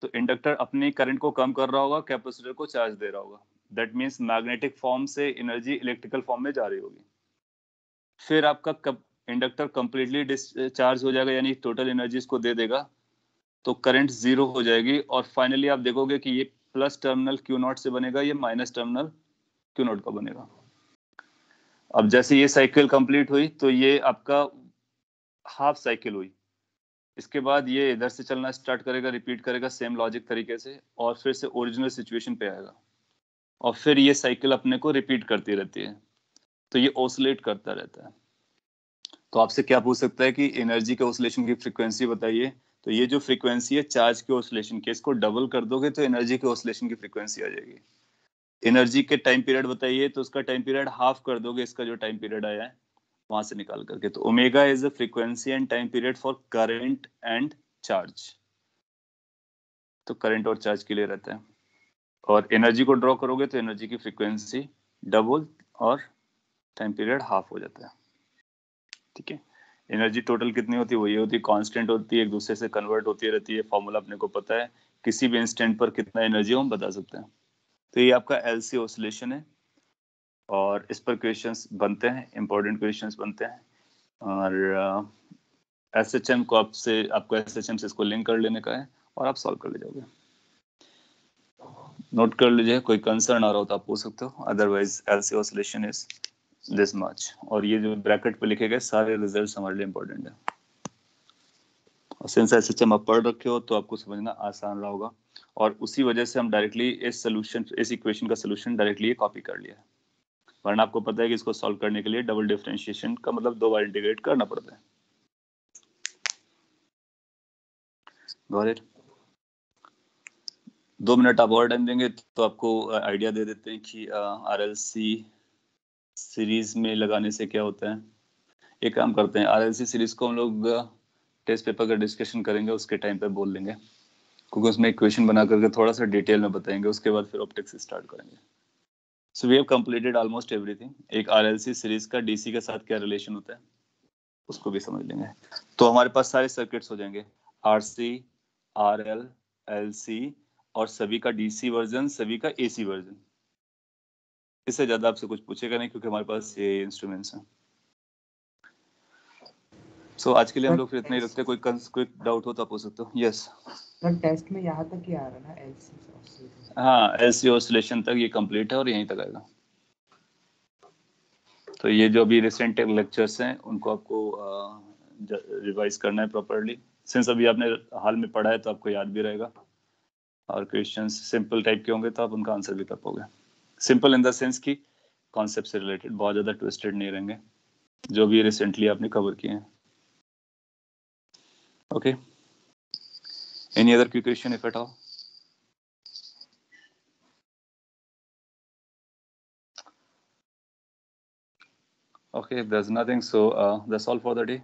तो इंडक्टर अपनी करंट को कम कर रहा होगा, कैपेसिटर को चार्ज दे रहा होगा। दैट मीन्स मैग्नेटिक फॉर्म से एनर्जी इलेक्ट्रिकल फॉर्म में जा रही होगी। फिर आपका इंडक्टर कंप्लीटली डिस्चार्ज हो जाएगा, यानी टोटल एनर्जी इसको दे देगा, तो करंट जीरो हो जाएगी, और फाइनली आप देखोगे कि ये प्लस टर्मिनल Q नॉट से बनेगा, ये माइनस टर्मिनल Q नॉट का बनेगा। अब जैसे ये साइकिल कंप्लीट हुई तो ये आपका हाफ साइकिल हुई, इसके बाद ये इधर से चलना स्टार्ट करेगा, रिपीट करेगा सेम लॉजिक तरीके से, और फिर से ओरिजिनल सिचुएशन पे आएगा, और फिर ये साइकिल अपने को रिपीट करती रहती है, तो ये ऑसिलेट करता रहता है। तो आपसे क्या पूछ सकता है कि एनर्जी के ऑसिलेशन की फ्रीक्वेंसी बताइए, तो ये जो फ्रीक्वेंसी है चार्ज के ऑसिलेशन की, इसको डबल कर दोगे तो एनर्जी के ऑसिलेशन की फ्रीक्वेंसी आ जाएगी। एनर्जी के टाइम पीरियड बताइए, तो उसका टाइम पीरियड हाफ कर दोगे इसका जो टाइम पीरियड आया है वहां से निकाल करके। तो omega is the frequency and time period for current and charge, तो करंट और चार्ज के लिए रहता है। और एनर्जी को ड्रॉ करोगे तो एनर्जी की फ्रीक्वेंसी डबल और टाइम पीरियड हाफ हो जाता है। ठीक है, एनर्जी टोटल कितनी होती है, वो ये होती है, कांस्टेंट होती है, एक दूसरे से कन्वर्ट होती रहती है, फॉर्मूला अपने को पता है, किसी भी इंस्टेंट पर कितना एनर्जी हम बता सकते हैं। तो ये आपका एलसी ऑसिलेशन है, और इस पर क्वेश्चंस बनते हैं, इंपॉर्टेंट क्वेश्चंस बनते हैं, और एसएचएम को आपको एसएचएम से इसको लिंक कर लेने का है, और आप सॉल्व कर ले जाओगे। नोट कर लीजिए, कोई कंसर्न आ रहा हो तो आप पूछ सकते हो, otherwise LC oscillation is this much. और ये जो ब्रैकेट पे लिखे गए सारे रिजल्ट्स हमारे लिए इंपॉर्टेंट है। और सिंस एसएचएम आप पढ़ रखे हो तो आपको समझना आसान रहा होगा, और उसी वजह से हम डायरेक्टली इस इक्वेशन का सोल्यूशन डायरेक्टली कॉपी कर लिया है। वरना आपको पता है कि इसको सॉल्व करने के लिए डबल डिफरेंशिएशन का मतलब 2 बार इंटीग्रेट करना पड़ता है। Got it? 2 मिनट आप और टाइम देंगे तो आपको आइडिया दे देते हैं कि आरएलसी सीरीज में लगाने से क्या होता है। एक काम करते हैं, आरएलसी सीरीज को हम लोग टेस्ट पेपर का डिस्कशन करेंगे उसके टाइम पे बोल लेंगे, क्योंकि उसमें इक्वेशन बना करके थोड़ा सा डिटेल में बताएंगे, उसके बाद फिर ऑप्टिक्स स्टार्ट करेंगे। So we have completed almost everything. एक आरएलसी सीरीज का डीसी के साथ क्या रिलेशन होता है उसको भी समझ लेंगे, तो हमारे पास सारे सर्किट्स हो जाएंगे, आरसी, आरएल, एलसी, और सभी का डीसी वर्जन, सभी का एसी वर्जन। इससे ज्यादा आपसे कुछ पूछेगा नहीं क्योंकि हमारे पास ये इंस्ट्रूमेंट्स हैं। सो आज के लिए हम लोग फिर इतना ही रखते हैं। कोई डाउट हो तो आप पूछ सकते हो। यस सर, टेस्ट में यहाँ तक ही आ रहा है ना, एलसी? हाँ, एलसी ऑसिलेशन तक ये कंप्लीट है और यहीं तक आएगा। तो ये जो अभी रिसेंट लेक्चर्स हैं उनको आपको रिवाइज करना है प्रॉपर्ली। सिंस अभी आपने हाल में पढ़ा है तो आपको याद भी रहेगा, और क्वेश्चंस सिंपल टाइप के होंगे तो आप उनका आंसर भी कर पाओगे। सिंपल इन द सेंस कि कॉन्सेप्ट से रिलेटेड, बहुत ज़्यादा ट्विस्टेड नहीं रहेंगे, जो भी रिसेंटली आपने कवर किए हैं। Okay, any other question if at all? Okay, there's nothing, so that's all for the day.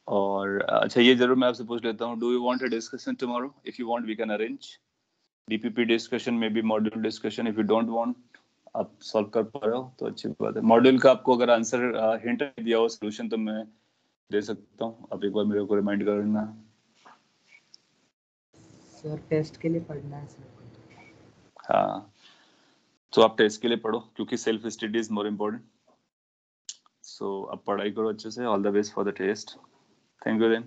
और अच्छा, ये जरूर मैं आपसे पूछ लेता हूँ, do you want a discussion tomorrow? If you want we can arrange DPP discussion, maybe module discussion. If you don't want, आप सॉल्व कर पा रहे हो तो अच्छी बात है। मॉड्यूल का आपको अगर आंसर हिंट दिया हो सोल्यूशन तो मैं दे सकता हूँ, आप एक बार मेरे को रिमाइंड कर देना। सर, टेस्ट के लिए पढ़ना है सर। हाँ, तो आप टेस्ट के लिए पढ़ो क्योंकि self study is more important. So अब पढ़ाई करो अच्छे से। All the best for the test. Thank you then.